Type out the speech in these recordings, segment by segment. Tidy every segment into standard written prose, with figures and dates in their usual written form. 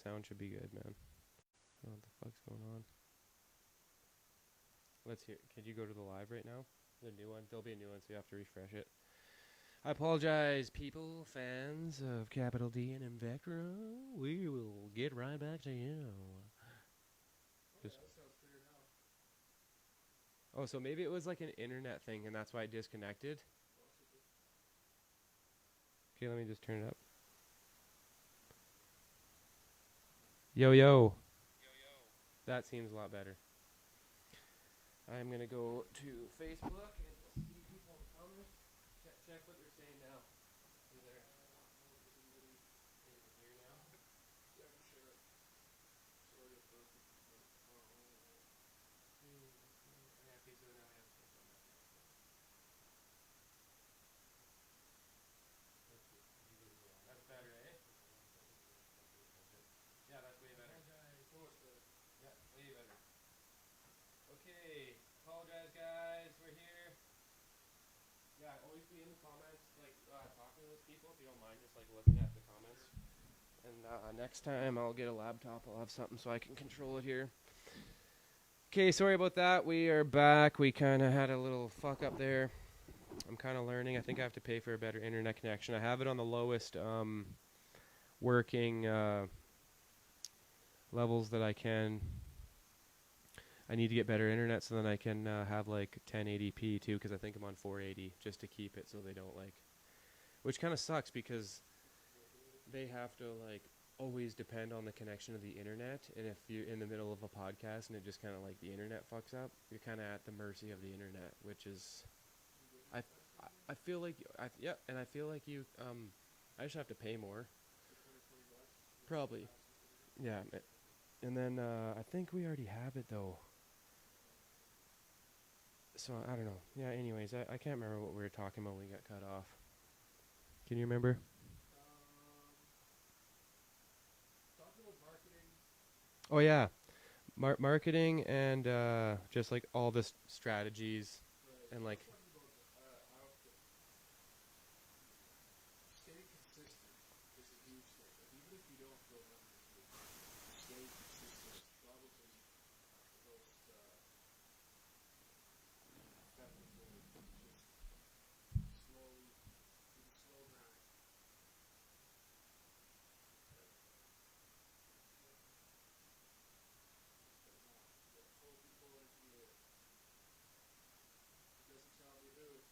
sound should be good, man. I don't know what the fuck's going on. Let's hear. Can you go to the live right now? The new one. There'll be a new one, so you have to refresh it. I apologize, people, fans of Capital D and INVECTRUM. We will get right back to you. Just oh, so maybe it was like an internet thing, and that's why I disconnected. Okay, let me just turn it up. Yo, yo. That seems a lot better. I'm going to go to Facebook and see people in the comments. Check what they're saying now. Is there anything here now? Yeah, I'm sure. Sorry about the okay, so now I have stuff on that now. Let's see. That's better, eh? Yeah, that's way better. So much better. Yeah, way better. Okay, apologize guys, we're here. Yeah, always be in the comments, like talking to those people if you don't mind, just like looking at the comments. And next time I'll get a laptop, I'll have something so I can control it here. Okay, sorry about that. We are back. We kind of had a little fuck up there. I'm kind of learning. I think I have to pay for a better internet connection. I have it on the lowest working levels that I can. I need to get better internet so then I can have like 1080p too, because I think I'm on 480 just to keep it so they don't like, which kind of sucks because they have to like always depend on the connection of the internet, and if you're in the middle of a podcast and it just kind of like the internet fucks up, you're kind of at the mercy of the internet, which is, I feel like yeah, and I feel like you I just have to pay more, probably, yeah, and then I think we already have it though. So I don't know. Yeah. Anyways, I can't remember what we were talking about when we got cut off. Can you remember? Talking about marketing. Oh yeah, marketing and just like all the strategies and like. Staying consistent is a huge thing. Like, even if you don't go numbers, staying consistent is probably the most effective way. Just slowly, you can slow grind. Pull people into it. It doesn't tell me who.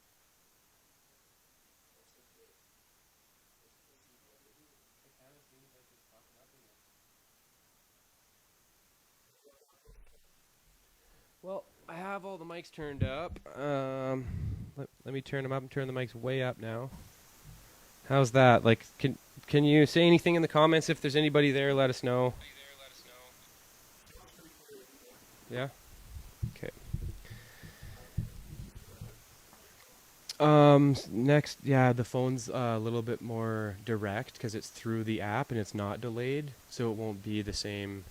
That's not good. It kind of seems like it's fucking up again. Well, I have all the mics turned up. Let me turn them up and turn the mics way up now. How's that? Like, can you say anything in the comments if there's anybody there? Let us know. Yeah. Okay. Next, yeah, the phone's a little bit more direct because it's through the app and it's not delayed, so it won't be the same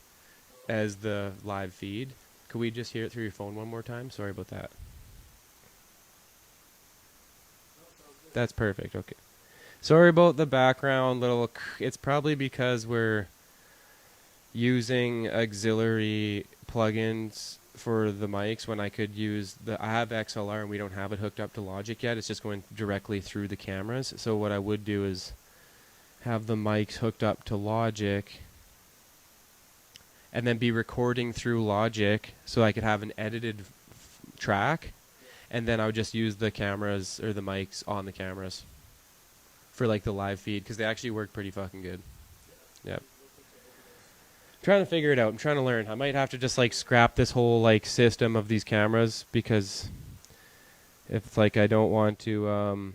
as the live feed. Could we just hear it through your phone one more time? Sorry about that. That's perfect. Okay. Sorry about the background little. It's probably because we're using auxiliary plugins for the mics when I could use I have XLR and we don't have it hooked up to Logic yet. It's just going directly through the cameras. So what I would do is have the mics hooked up to Logic and then be recording through Logic so I could have an edited track, and then I would just use the cameras or the mics on the cameras for like the live feed because they actually work pretty fucking good. Yep. Trying to figure it out. I'm trying to learn. I might have to just like scrap this whole like system of these cameras because if like I don't want to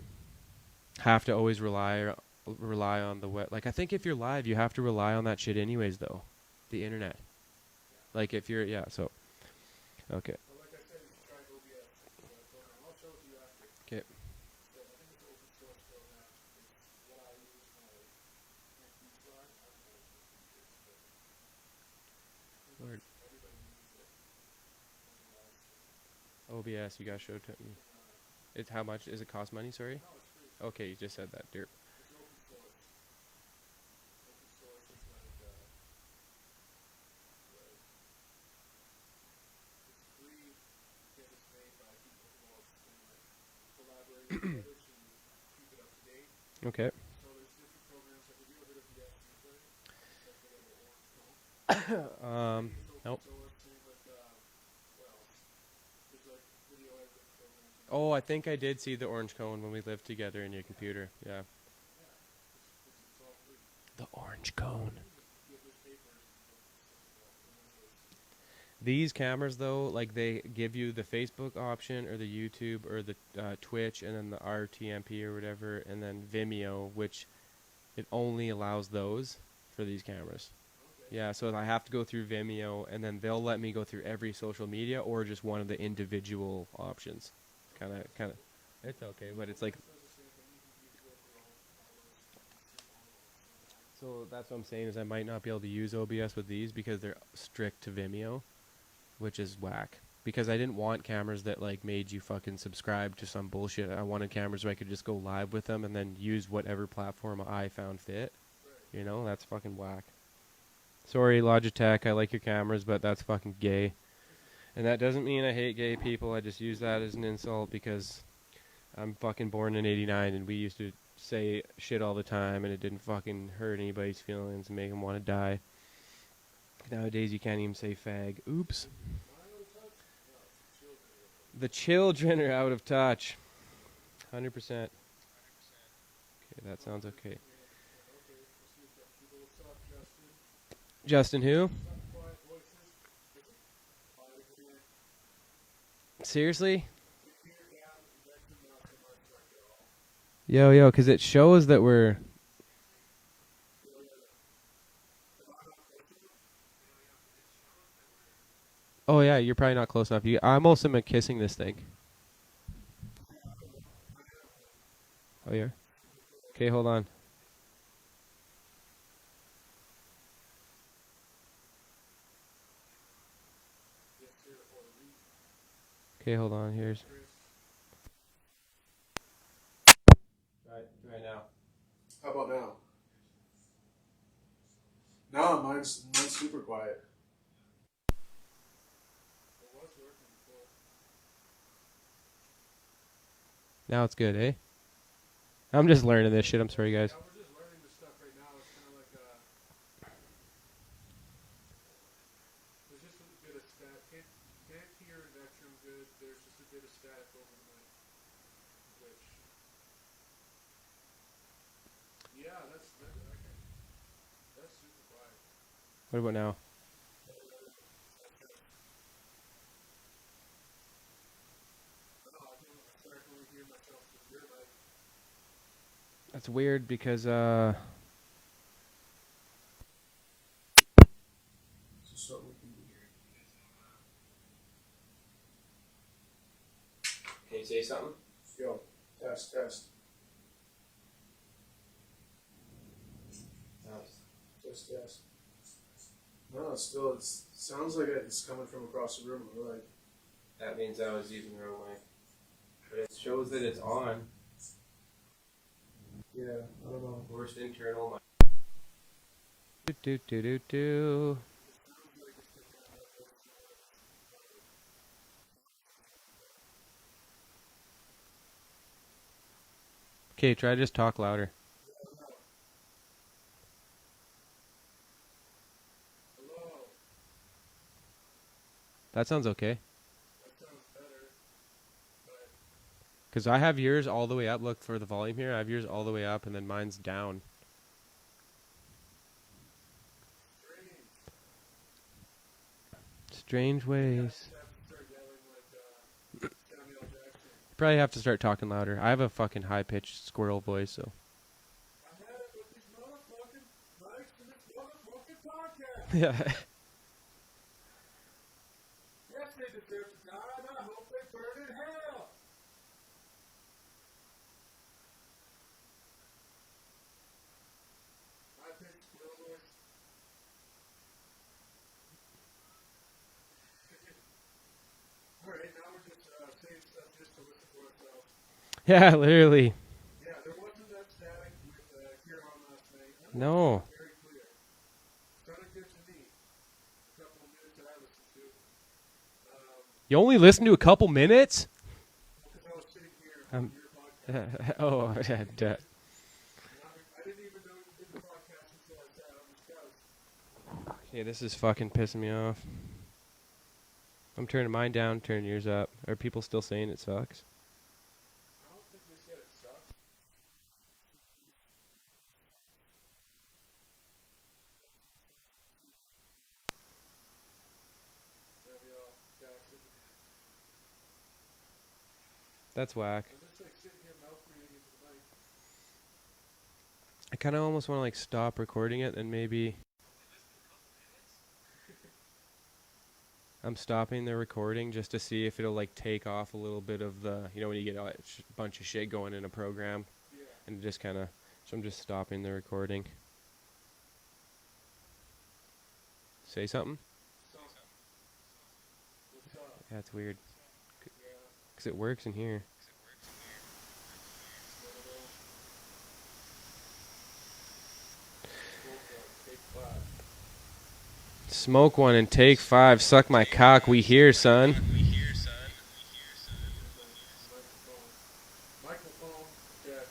have to always rely on the web. Like I think if you're live, you have to rely on that shit anyways though, the internet. Like if you're so okay. Okay. Lord. OBS, you gotta show it to me. It's how much? Is it cost money? Sorry. Okay, you just said that, derp. Okay. So there's different programs. Like, have you ever heard of the INVECTRUM? Like the little orange cone. Nope. So it's saying like, well, there's like video editing programs. Oh, I think I did see the orange cone when we lived together in your computer. Yeah. Yeah, it's all free. The orange cone. There's papers and books and stuff like that. And then there's These cameras, though, like they give you the Facebook option or the YouTube or the Twitch and then the RTMP or whatever, and then Vimeo, which it only allows those for these cameras. Yeah, so I have to go through Vimeo, and then they'll let me go through every social media or just one of the individual options. Kind of. It's okay, but it's like. So that's what I'm saying is I might not be able to use OBS with these because they're strict to Vimeo, which is whack. Because I didn't want cameras that like made you fucking subscribe to some bullshit. I wanted cameras where I could just go live with them and then use whatever platform I found fit. You know, that's fucking whack. Sorry, Logitech, I like your cameras, but that's fucking gay. And that doesn't mean I hate gay people. I just use that as an insult because I'm fucking born in '89 and we used to say shit all the time and it didn't fucking hurt anybody's feelings and make them want to die. Nowadays you can't even say fag. Oops. The children are out of touch. 100%. Okay, that sounds okay. Justin who? Seriously? Yo, because it shows that we're... Oh yeah, you're probably not close enough. I almost am kissing this thing. Oh yeah? Okay, hold on. Okay, hold on. Here's... Right now. how about now? No, mine's super quiet. Now it's good, eh? I'm just learning this shit. I'm sorry, guys. Yeah, we're just learning this stuff right now. It's kind of like there's just a bit of static. Can't hear INVECTRUM good. There's just a bit of static over the mic, which yeah, that's super quiet. What about now? I can only hear myself through your mic. That's weird because So we can hear. Can you say something? Yo, test. Test. No, it sounds like it's coming from across the room. We're like, That means I was using the wrong mic. But it shows that it's on. yeah, I don't know. Worst internal mic. Do. Okay, try to just talk louder. Hello. That sounds okay. That sounds better. But Because I have yours all the way up. Look for the volume here. I have yours all the way up and then mine's down. Strange ways. Probably have to start talking louder. I have a fucking high-pitched squirrel voice, so. Yeah. yes, they deserve to die, and I hope they burn in hell. I think squirrel voice. All right, now we're just saying stuff just to listen to ourselves. Yeah, literally. Yeah, there wasn't that static with here on last night. No. Very clear. Sounded good to me. A couple of minutes that I listened to. You only listen to a couple minutes? Because I was sitting here on your podcast. Oh, duh. Okay, this is fucking pissing me off. I'm turning mine down, turning yours up. Are people still saying it sucks? I don't think they said it sucks. Maybe I'll back it. That's whack. I'm just like sitting here mouth breathing into the mic. I kind of almost want to like stop recording it and maybe I'm stopping the recording just to see if it'll like take off a little bit of the, when you get a bunch of shit going in a program Yeah. and it just kind of, so I'm just stopping the recording. Say something? So, what's up? Yeah, it's weird. Yeah. Because it works in here. Smoke one and take 5. Suck my cock. We here, son. Microphone check.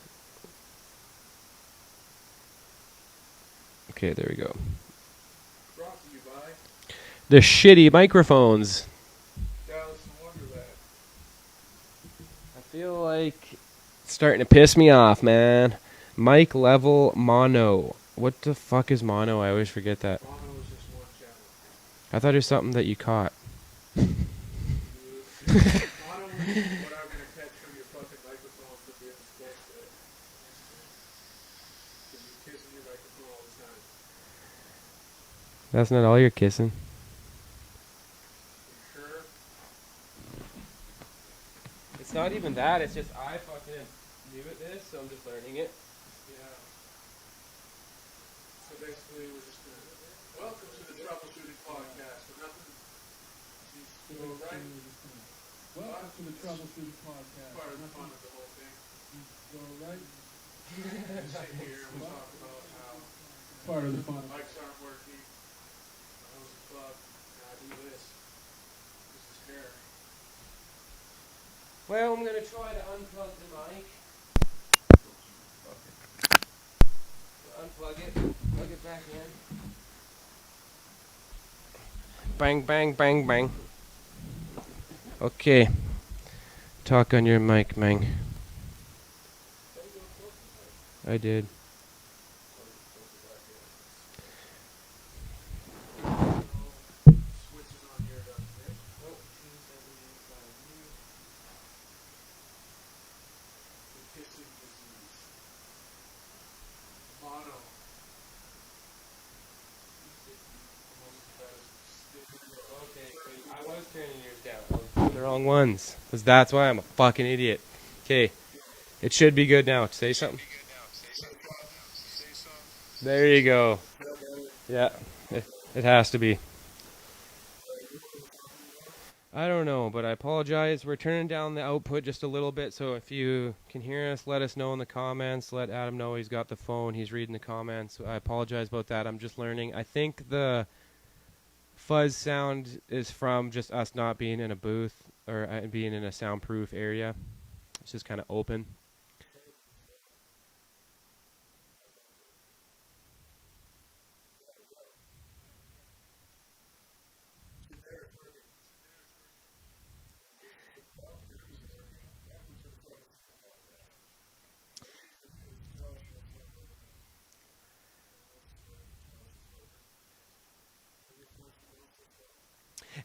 Okay, there we go. Brought to you by The shitty microphones. Dallas and Wonderland. I feel like it's starting to piss me off, man. Mic level mono. What the fuck is mono? I always forget that. Mono is just one channel. I thought it was something that you caught. Mono is what I'm gonna catch from your fucking microphone for being close to it. Because you're kissing your microphone all the time. That's not all you're kissing. You sure? It's not even that. It's just I fucking new at this, so I'm just learning it. Yeah. So basically, we're just gonna welcome to the troubleshooting podcast. But nothing. You go right. Welcome to the troubleshooting podcast. Part of the fun of the whole thing. Go right. We sit here and we talk about how Part of the fun. mics aren't working. I was a club. And I do this. This is hair. Well, I'm gonna try to unplug the mic. Unplug it. Plug it back in. Bang, bang, bang, bang. Okay. Talk on your mic, man. I did. Switches on here doesn't it? The kissing disease. Mono. Almost as bad as stiff. I was turning yours down. The wrong ones. Because that's why I'm a fucking idiot. Okay. It should be good now. Say something. There you go. Yeah. It has to be. I don't know, but I apologize. We're turning down the output just a little bit, so if you can hear us, let us know in the comments. Let Adam know he's got the phone. He's reading the comments. I apologize about that. I'm just learning. I think the fuzz sound is from just us not being in a booth or being in a soundproof area. It's just kind of open.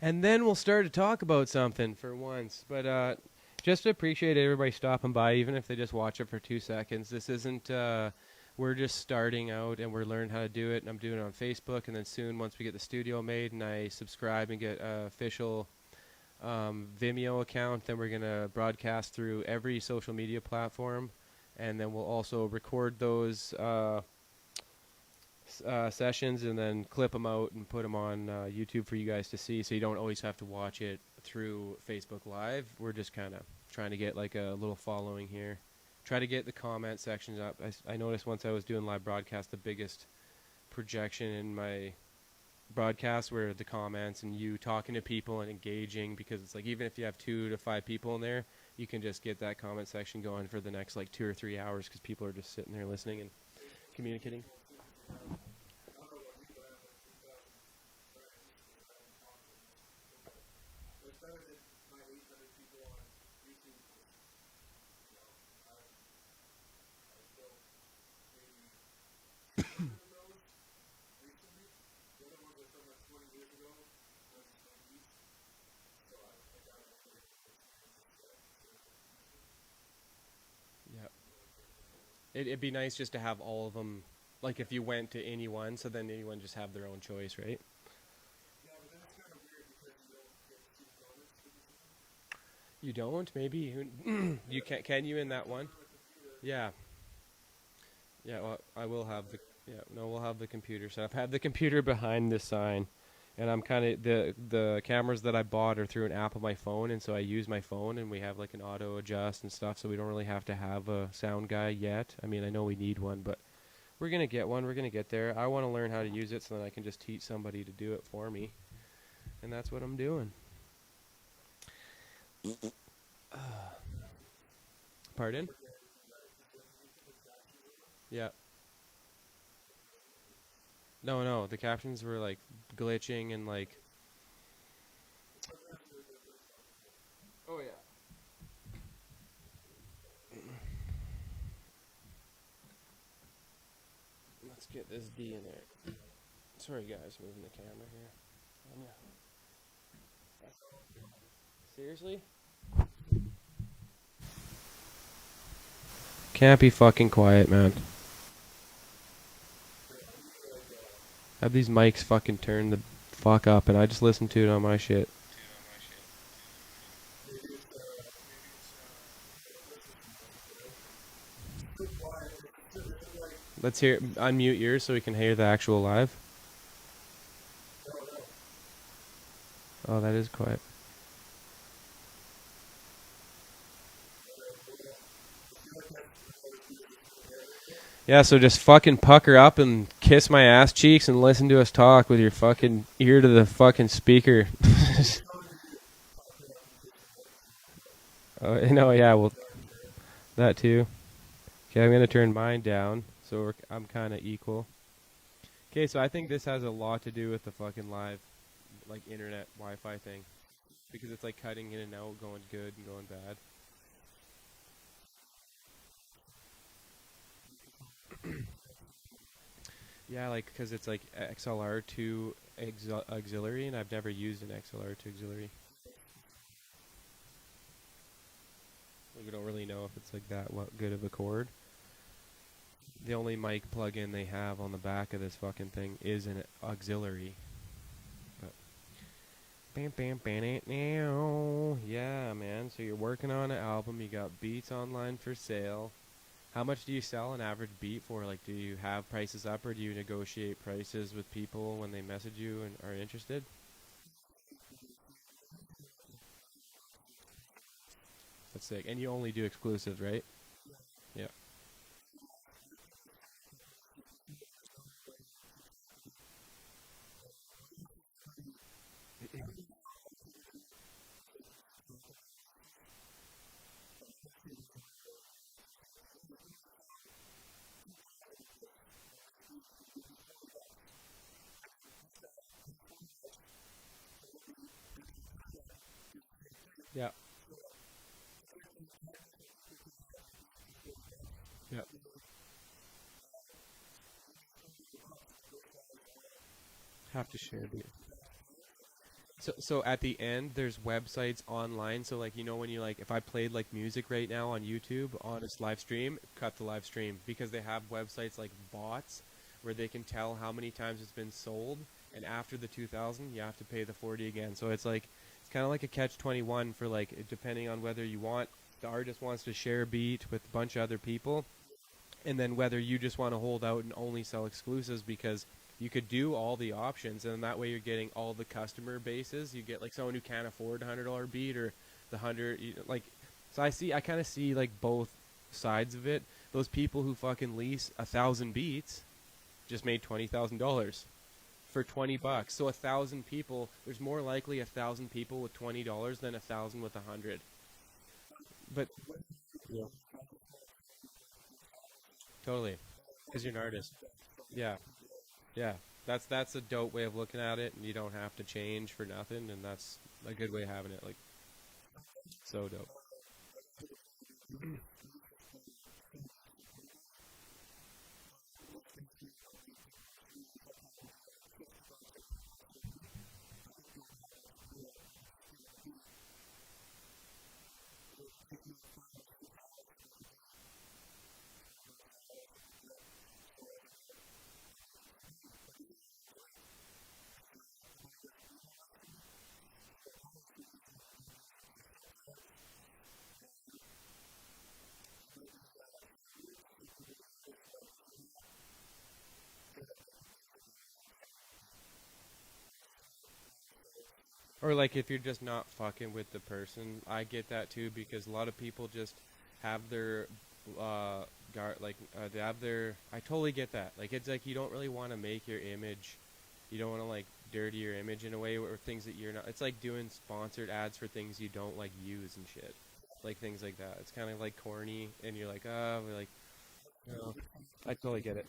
And then we'll start to talk about something for once. But just to appreciate everybody stopping by, even if they just watch it for 2 seconds. This isn't, we're just starting out and we're learning how to do it. And I'm doing it on Facebook. And then soon, once we get the studio made and I subscribe and get an official Vimeo account, then we're going to broadcast through every social media platform. And then we'll also record those sessions and then clip them out and put them on YouTube for you guys to see, so you don't always have to watch it through Facebook Live. We're just kind of trying to get like a little following here. Try to get the comment sections up. I noticed once I was doing live broadcast, the biggest projection in my broadcast were the comments and you talking to people and engaging, because it's like even if you have 2 to 5 people in there, you can just get that comment section going for the next like 2 or 3 hours because people are just sitting there listening and communicating. years ago when we so I got a pretty Yeah. It'd be nice just to have all of them. Like if you went to anyone, so then anyone just have their own choice, right? yeah, but then it's kind of weird because you don't get to see comments to these things. You don't? Maybe you can. Can you in that one? On a computer, Yeah. Yeah. Well, I will have the. Yeah. No, we'll have the computer set up. Have the computer behind this sign, and I'm kind of the cameras that I bought are through an app on my phone, and so I use my phone, and we have like an auto adjust and stuff, so we don't really have to have a sound guy yet. I mean, I know we need one, but we're gonna get one. We're gonna get there. I want to learn how to use it so that I can just teach somebody to do it for me, and that's what I'm doing. Pardon? Yeah. No, no. The captions were like glitching and like. Oh yeah. Let's get this D in there. Sorry guys, moving the camera here. Anya. Seriously? Can't be fucking quiet, man. Have these mics fucking turn the fuck up, and I just listen to it on my shit. Let's hear. Unmute yours so we can hear the actual live. Oh, that is quiet. Yeah, so just fucking pucker up and kiss my ass cheeks and listen to us talk with your fucking ear to the fucking speaker. Oh, no, yeah, well, that too. Okay, I'm gonna turn mine down so I'm kind of equal. Okay, so I think this has a lot to do with the fucking live, like internet Wi-Fi thing, because it's like cutting in and out, going good and going bad. Yeah, like because it's like XLR to auxiliary, and I've never used an XLR to auxiliary. Like, we don't really know if it's like that good of a cord. The only mic plug-in they have on the back of this fucking thing is an auxiliary. But bam, bam, bam, it now. Yeah, man. So you're working on an album. You got beats online for sale. How much do you sell an average beat for? Like, do you have prices up, or do you negotiate prices with people when they message you and are interested? That's sick. And you only do exclusives, right? Yeah. Yeah. Yeah. Have to share the. So at the end, there's websites online. So like when you like, if I played like music right now on YouTube on its live stream, cut the live stream because they have websites like bots where they can tell how many times it's been sold, and after the 2,000, you have to pay the 40 again. So it's kind of like a catch-21 for like depending on whether the artist wants to share a beat with a bunch of other people, and then whether you just want to hold out and only sell exclusives because you could do all the options, and that way you're getting all the customer bases. You get like someone who can't afford $100 beat or the 100 like. So I kind of see like both sides of it. Those people who fucking lease 1,000 beats just made $20,000 for $20. So 1,000 people, there's more likely 1,000 people with $20 than 1,000 with 100. But yeah, totally, because you're an artist. Yeah. Yeah, that's a dope way of looking at it, and you don't have to change for nothing, and that's a good way of having it. Like, so dope. Or like if you're just not fucking with the person, I get that too because a lot of people just have their they have their. I totally get that. Like it's like you don't really want to make your image, you don't want to like dirty your image in a way or things that you're not. It's like doing sponsored ads for things you don't like use and shit, like things like that. It's kind of like corny, and you're like, we're like, no. I totally get it.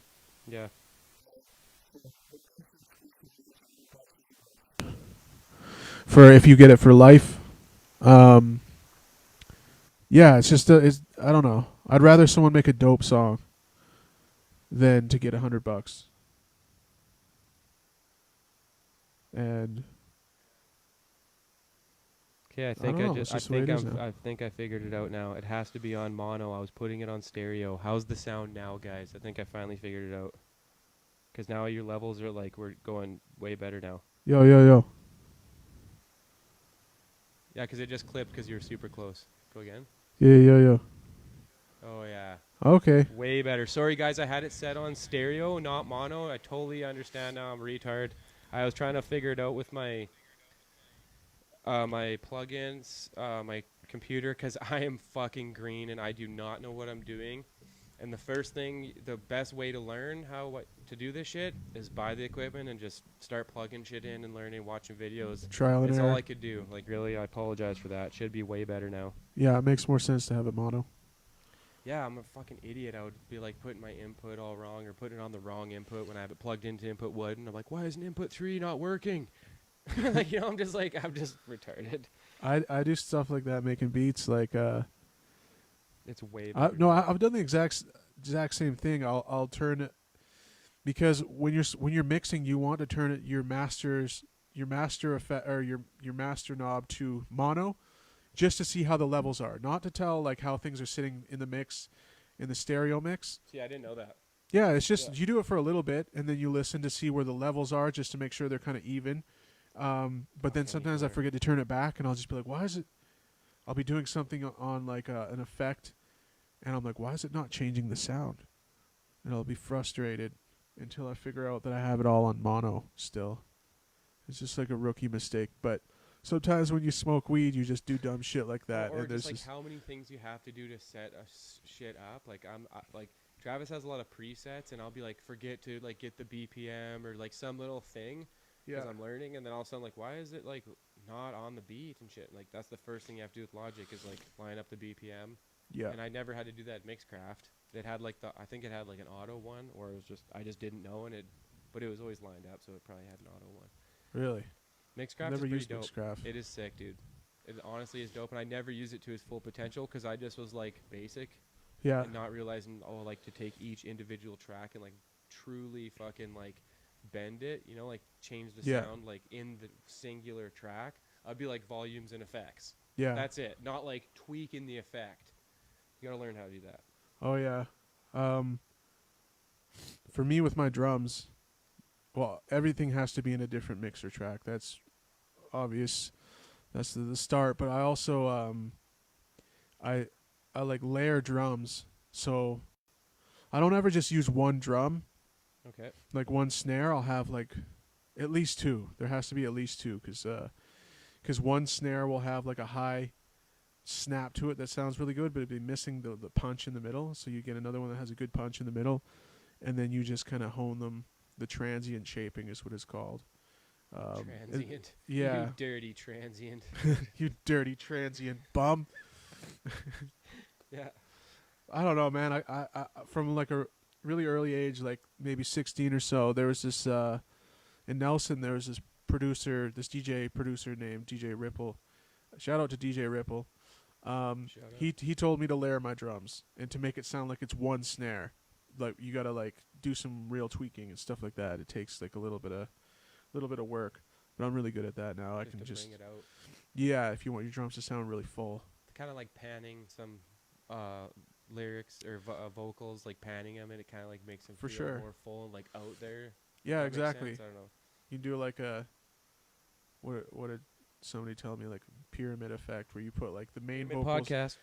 Yeah. For if you get it for life. Um, yeah, it's just it's I don't know. I'd rather someone make a dope song than to get $100. And Okay, I don't know. It's just the way it is now. I think I figured it out now. It has to be on mono. I was putting it on stereo. How's the sound now, guys? I think I finally figured it out. Because now your levels are like we're going way better now. Yo, yo, yo. Yeah, because it just clipped because you were super close. Go again. Yeah, yo, yo. Oh yeah, Okay. way better. Sorry guys, I had it set on stereo, not mono. I totally understand now. I'm a retard. I was trying to figure it out with my my plugins, my computer, because I am fucking green and I do not know what I'm doing. And the first thing, the best way to learn what to do this shit is buy the equipment and just start plugging shit in and learning, watching videos. Trial and It's error. all I could do. Like really, I apologize for that. Should be way better now. Yeah, it makes more sense to have it mono. Yeah, I'm a fucking idiot. I would be like putting my input all wrong or putting it on the wrong input when I have it plugged into input 1. And I'm like, why isn't input 3 not working? Like, you know, I'm just retarded. I do stuff like that, making beats. Like It's way better. I've done the exact same thing. I'll turn it because when you're mixing, you want to turn it your master effect or your master knob to mono, just to see how the levels are, not to tell like how things are sitting in the mix, in the stereo mix. See, I didn't know that. Yeah, it's just you do it for a little bit and then you listen to see where the levels are, just to make sure they're kind of even. But then sometimes I forget to turn it back, and I'll just be like, why is it? I'll be doing something on like an effect, and I'm like, why is it not changing the sound? And I'll be frustrated until I figure out that I have it all on mono still. It's just like a rookie mistake. But sometimes when you smoke weed, you just do dumb shit like that. Or and there's just like how many things you have to do to set shit up. Like like Travis has a lot of presets, and I'll be like, forget to like get the BPM or like some little thing. Because I'm learning, and then all of a sudden, like, why is it like not on the beat and shit? Like that's the first thing you have to do with Logic is like line up the BPM. Yeah. And I never had to do that in Mixcraft. It had like I think it had like an auto one, or it was just I just didn't know, but it was always lined up, so it probably had an auto one. Really? Mixcraft Never is pretty used dope. Mixcraft. It is sick, dude. It honestly is dope, and I never used it to its full potential because I just was like basic. Yeah. And not realizing like to take each individual track and like truly fucking like bend it, you know, like change the sound like in the singular track. I'd be like volumes and effects. Yeah. That's it. Not like tweaking the effect. You gotta learn how to do that. Oh yeah. For me with my drums, well, everything has to be in a different mixer track. That's obvious. That's the start. But I also I like layer drums, so I don't ever just use one drum. Okay. Like one snare, I'll have like at least 2. There has to be at least 2, because one snare will have like a high snap to it that sounds really good, but it'd be missing the punch in the middle. So you get another one that has a good punch in the middle, and then you just kind of hone them. The transient shaping is what it's called. Transient. Yeah. You dirty transient. You dirty transient bum. Yeah. I don't know, man. I from like a really early age, like maybe 16 or so, there was this in Nelson. There was this DJ producer named DJ Ripple. Shout out to DJ Ripple. He told me to layer my drums and to make it sound like it's one snare. Like you gotta like do some real tweaking and stuff like that. It takes like a little bit of work, but I'm really good at that now. I can just bring it out. Yeah, if you want your drums to sound really full. Kind of like panning some lyrics or vocals, like panning them, and it kind of like makes them feel more full and like out there. Yeah, That exactly. makes sense? I don't know. You do like a what did somebody tell me, like pyramid effect, where you put like the main vocals. Podcast.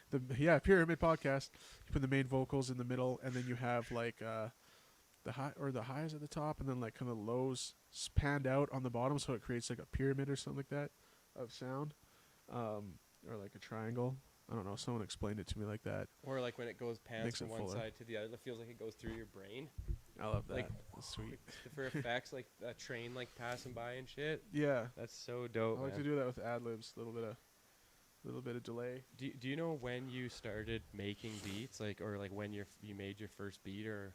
Pyramid podcast. You put the main vocals in the middle, and then you have like the highs at the top, and then like kind of lows panned out on the bottom, so it creates like a pyramid or something like that. of sound, or like a triangle. I don't know. Someone explained it to me like that. Or like when it goes pans Makes from it one fuller. side to the other, it feels like it goes through your brain. I love that. Like, That's sweet. For effects, like a train like passing by and shit. Yeah, That's so dope, I like man. to do that with ad libs. Little bit of delay. Do you know when you started making beats, like, or like when you made your first beat, or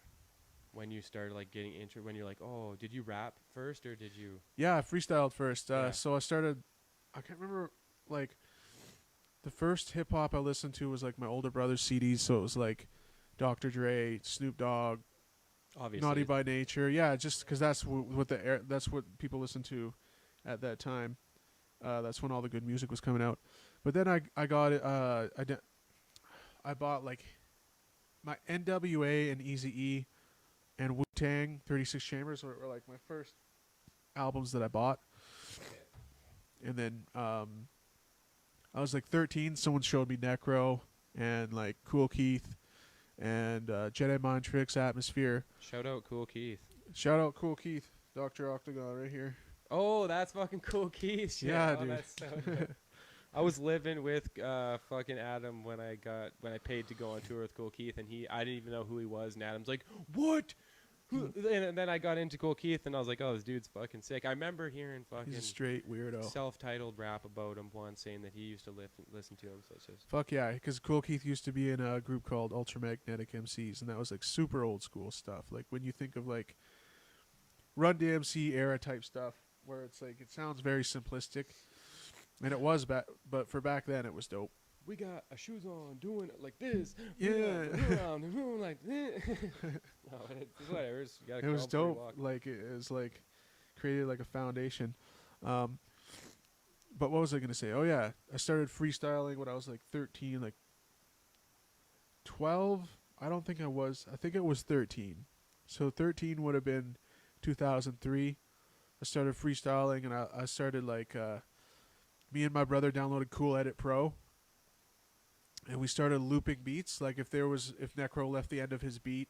when you started like getting into when you're like, oh, did you rap first or did you? Yeah, I freestyled first. Yeah. So I started. I can't remember like the first hip hop I listened to was like my older brother's CDs. So it was like Dr. Dre, Snoop Dogg, Obviously. Naughty by Nature. Yeah, just because that's that's what people listened to at that time. That's when all the good music was coming out. But then I got it. I bought like my NWA and Eazy-E and Wu-Tang 36 Chambers were like my first albums that I bought. And then I was like 13. Someone showed me Necro and like Cool Keith and Jedi Mind Tricks, Atmosphere. Shout out Cool Keith. Shout out Cool Keith, Dr. Octagon right here. Oh, that's fucking Cool Keith. Shit. Yeah, Oh, dude. That's so dope. I was living with fucking Adam when I paid to go on tour with Cool Keith, and I didn't even know who he was, and Adam's like, what? And then I got into Cool Keith, and I was like, oh, this dude's fucking sick. I remember hearing fucking He's a straight weirdo. self-titled rap about him once, saying that he used to listen to him. So it's just Fuck yeah, because Cool Keith used to be in a group called Ultramagnetic MCs, and that was like super old school stuff. Like when you think of like Run DMC era type stuff, where it's like it sounds very simplistic, and it was but for back then it was dope. we got our shoes on, doing it like this. Yeah. Around and room like this. No, whatever. You gotta It was crawl before you dope. walk. Like it was like created like a foundation. But what was I gonna say? Oh yeah, I started freestyling when I was like 13, like 12. I don't think I was. I think it was 13. So 13 would have been 2003. I started freestyling, and I started like me and my brother downloaded Cool Edit Pro, and we started looping beats. Like if Necro left the end of his beat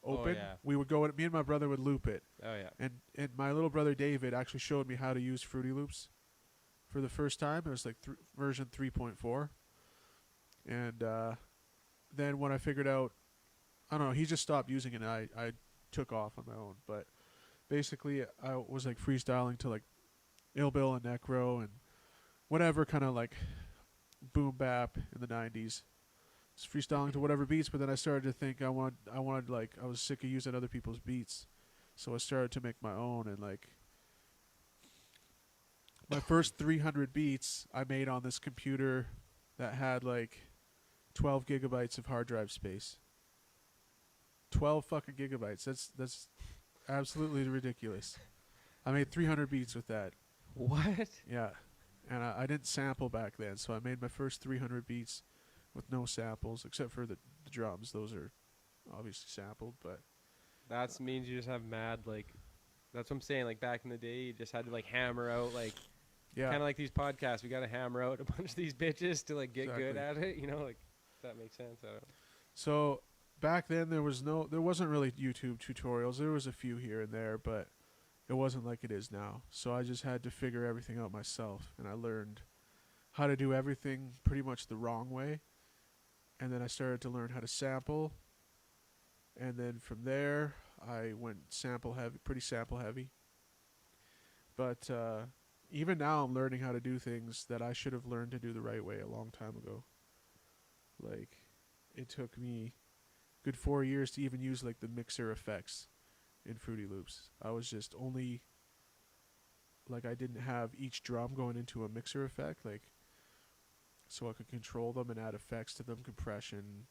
open, yeah. we would go. Me and my brother would loop it. Oh yeah. And my little brother David actually showed me how to use Fruity Loops for the first time. It was like version 3.4. And then when I figured out, I don't know, he just stopped using it, and I took off on my own. But basically, I was like freestyling to like Ill Bill and Necro and whatever kind of like boom bap in the 90s. Just freestyling to whatever beats, but then I started to think I wanted like I was sick of using other people's beats. So I started to make my own, and like my first 300 beats I made on this computer that had like 12 gigabytes of hard drive space. 12 fucking gigabytes. That's absolutely ridiculous. I made 300 beats with that. What? Yeah. And I didn't sample back then, so I made my first 300 beats with no samples, except for the drums. Those are obviously sampled, but That means you just have mad, like, that's what I'm saying. Like, back in the day, you just had to, like, hammer out, like, yeah. kind of like these podcasts. We got to hammer out a bunch of these bitches to, like, get good Exactly. at it. You know, like, if that makes sense. I don't know. So back then there wasn't really YouTube tutorials. There was a few here and there, but it wasn't like it is now. So I just had to figure everything out myself, and I learned how to do everything pretty much the wrong way. And then I started to learn how to sample, and then from there I went pretty sample heavy. But even now I'm learning how to do things that I should have learned to do the right way a long time ago. Like, it took me good 4 years to even use like the mixer effects in Fruity Loops. I was just only like I didn't have each drum going into a mixer effect, like, so I could control them and add effects to them, compression,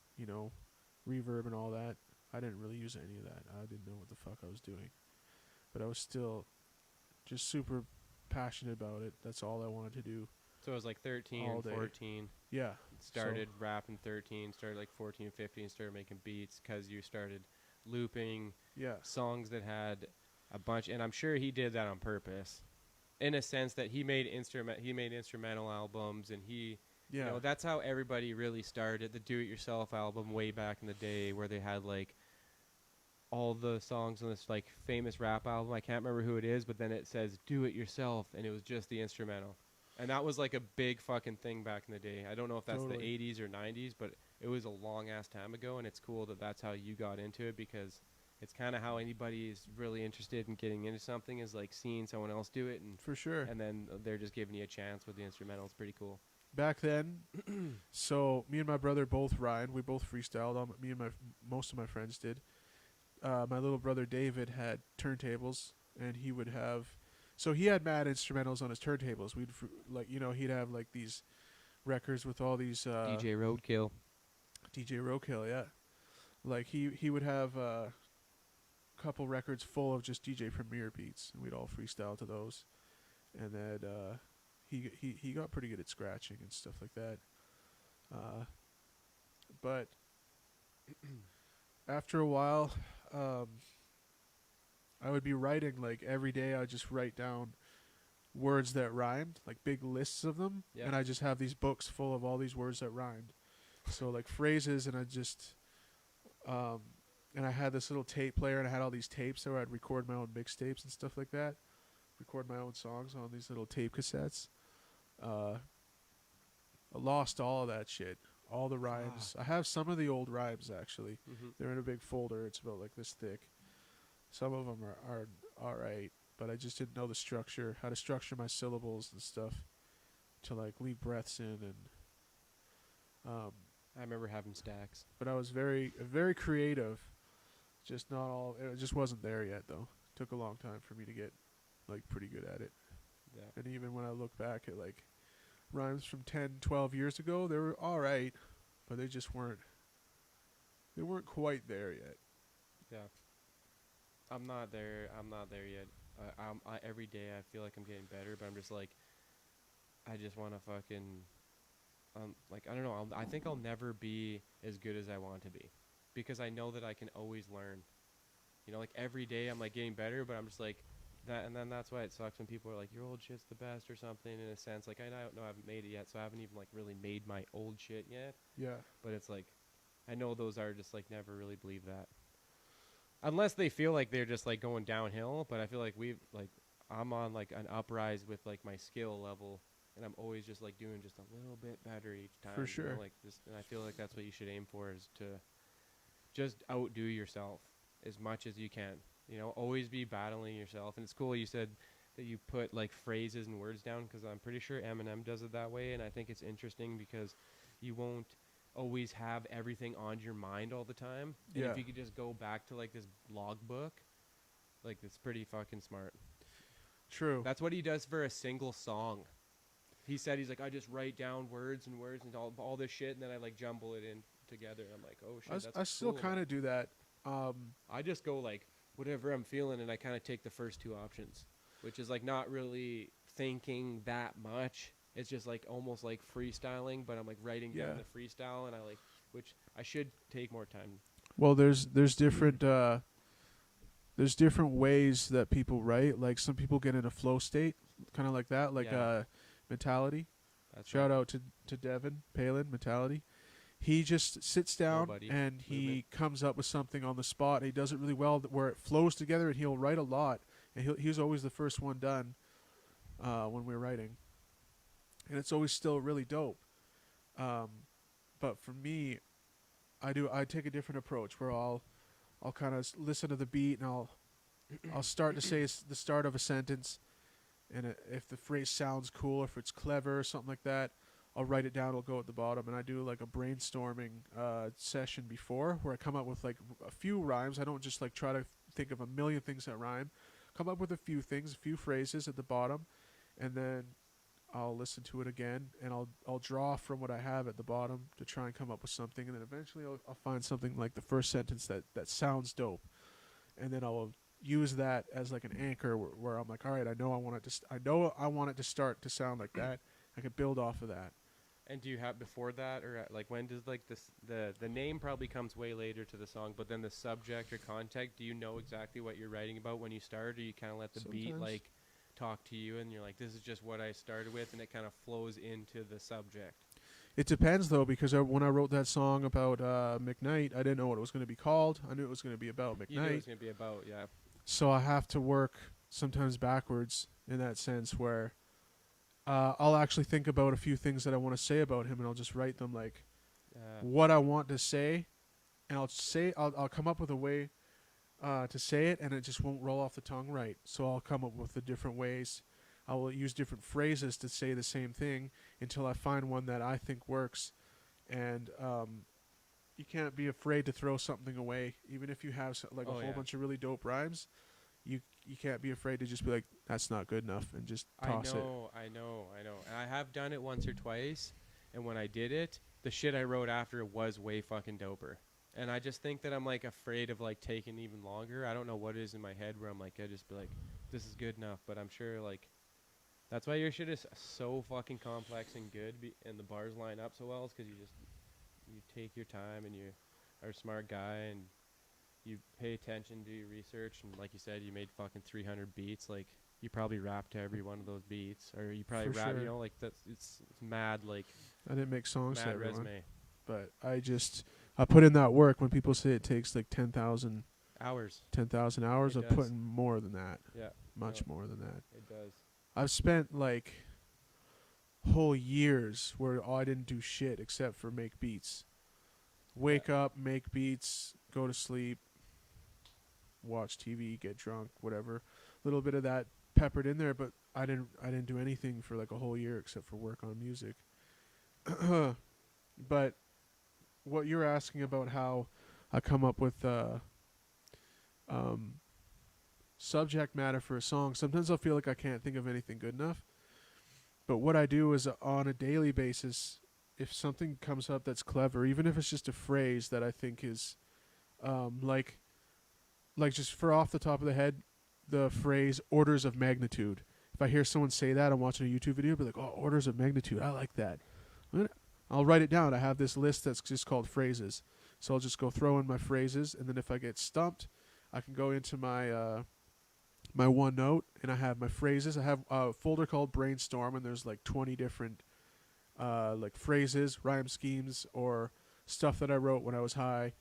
reverb and all that. I didn't really use any of that. I didn't know what the fuck I was doing. But I was still just super passionate about it. That's all I wanted to do. So it was like 13, All day. 14. Yeah. Started rapping 13, started like 14, 15, started making beats because you started looping Yeah. songs that had a bunch. And I'm sure he did that on purpose, in a sense that he made instrumental albums, and he, Yeah. that's how everybody really started. The do-it-yourself album way back in the day, where they had like all the songs on this like famous rap album. I can't remember who it is, but then it says "do it yourself," and it was just the instrumental. And that was like a big fucking thing back in the day. I don't know if that's Totally. the 80s or 90s, but it was a long ass time ago, and it's cool that that's how you got into it, because it's kind of how anybody is really interested in getting into something, is like seeing someone else do it, For sure. and then they're just giving you a chance with the instrumental. It's pretty cool. Back then, so me and my brother both rhymed. We both freestyled. Me and most of my friends did. My little brother David had turntables, and he would have. So he had mad instrumentals on his turntables. He'd have like these records with all these DJ Roadkill. DJ Roadkill, yeah. Like he would have a couple records full of just DJ Premier beats, and we'd all freestyle to those. And then he got pretty good at scratching and stuff like that. But after a while, I would be writing like every day. I'd just write down words that rhymed, like big lists of them, Yeah. and I just have these books full of all these words that rhymed. So like phrases, and I just and I had this little tape player, and I had all these tapes where I'd record my own mixtapes and stuff like that. Record my own songs on these little tape cassettes. I lost all of that shit, all the rhymes. I have some of the old rhymes actually. Mm-hmm. They're in a big folder. It's about like this thick. Some of them are all right, but I just didn't know the structure, how to structure my syllables and stuff, to like leave breaths in and. I remember having stacks. But I was very creative. Just not all. It just wasn't there yet though. Took a long time for me to get like pretty good at it. Yeah. And even when I look back at like rhymes from 10, 12 years ago, they were all right, but they just weren't. They weren't quite there yet. Yeah. I'm not there. I'm not there yet. Every day I feel like I'm getting better, but I'm just like, I just want to fucking, like, I don't know. I think I'll never be as good as I want to be, because I know that I can always learn. You know, like every day I'm like getting better, but I'm just like that, and then that's why it sucks when people are like, your old shit's the best or something. In a sense, like I don't know, I haven't made it yet, so I haven't even like really made my old shit yet. Yeah. But it's like, I know those artists like never really believe that. Unless they feel like they're just like going downhill, but I feel like I'm on like an uprise with like my skill level, and I'm always just like doing just a little bit better each time. For you sure. know, like this, and I feel like that's what you should aim for, is to just outdo yourself as much as you can. You know, always be battling yourself. And it's cool you said that you put like phrases and words down, because I'm pretty sure Eminem does it that way, and I think it's interesting because you won't always have everything on your mind all the time. And Yeah. if you could just go back to like this logbook, like it's pretty fucking smart. True. That's what he does for a single song. He said he's like, I just write down words and all this shit, and then I like jumble it in together. And I'm like, oh shit, that's I still cool. kind of do that. I just go like whatever I'm feeling, and I kind of take the first two options, which is like not really thinking that much. It's just like almost like freestyling, but I'm like writing down the freestyle, and which I should take more time. Well, there's different ways that people write. Like some people get in a flow state, kind of like that, like Mentality. That's Shout right. out to Devin Palin, Mentality. He just sits down and he comes up with something on the spot. And he does it really well, where it flows together, and he'll write a lot. And he's always the first one done when we're writing, and it's always still really dope. But for me, I take a different approach, where I'll kind of listen to the beat, and I'll start to say the start of a sentence, and if the phrase sounds cool, if it's clever or something like that, I'll write it down. It'll go at the bottom, and I do like a brainstorming session before, where I come up with like a few rhymes. I don't just like try to think of a million things that rhyme. Come up with a few things, a few phrases at the bottom, and then I'll listen to it again, and I'll draw from what I have at the bottom to try and come up with something, and then eventually I'll find something like the first sentence that sounds dope, and then I'll use that as like an anchor where I'm like, all right, I know I want it to start to sound like that. I could build off of that. And do you have before that, or like when does like the name probably comes way later to the song, but then the subject or context, do you know exactly what you're writing about when you start, or you kind of let the beat like talk to you, and you're like, this is just what I started with, and it kind of flows into the subject? It depends though, because when I wrote that song about McKnight, I didn't know what it was going to be called. I knew it was going to be about McKnight. You knew it was going to be about, So I have to work sometimes backwards in that sense, where I'll actually think about a few things that I want to say about him, and I'll just write them like Uh, what I want to say, and I'll come up with a way to say it, and it just won't roll off the tongue right. So I'll come up with the different ways. I will use different phrases to say the same thing until I find one that I think works. And you can't be afraid to throw something away, even if you have like a Oh, whole yeah. bunch of really dope rhymes. You can't be afraid to just be like, that's not good enough, and just toss it. I know. And I have done it once or twice, and when I did it, the shit I wrote after was way fucking doper. And I just think that I'm like afraid of like taking even longer. I don't know what it is in my head where I'm like, I just be like, this is good enough. But I'm sure like that's why your shit is so fucking complex and good, and the bars line up so well. Is because you take your time and you are a smart guy and you pay attention, do your research, and like you said, you made fucking 300 beats. Like you probably rapped to every one of those beats, or you probably For rap. sure. You know, like it's mad, like I didn't make songs to mad everyone, resume but I put in that work. When people say it takes like hours. 10,000 hours, It I've does. put in more than that, Yeah, much no, more than that. it does. I've spent like whole years where I didn't do shit except for make beats. Wake up, make beats, go to sleep, watch TV, get drunk, whatever. A little bit of that peppered in there, but I didn't do anything for like a whole year except for work on music. But what you're asking about how I come up with um, subject matter for a song, sometimes I'll feel like I can't think of anything good enough. But what I do is on a daily basis, if something comes up that's clever, even if it's just a phrase that I think is like just for off the top of the head, the phrase orders of magnitude. If I hear someone say that, I'm watching a YouTube video, I'll be like, oh, orders of magnitude, I like that. I'll write it down. I have this list that's just called phrases. So I'll just go throw in my phrases, and then if I get stumped, I can go into my my OneNote, and I have my phrases. I have a folder called Brainstorm, and there's like 20 different like phrases, rhyme schemes, or stuff that I wrote when I was high.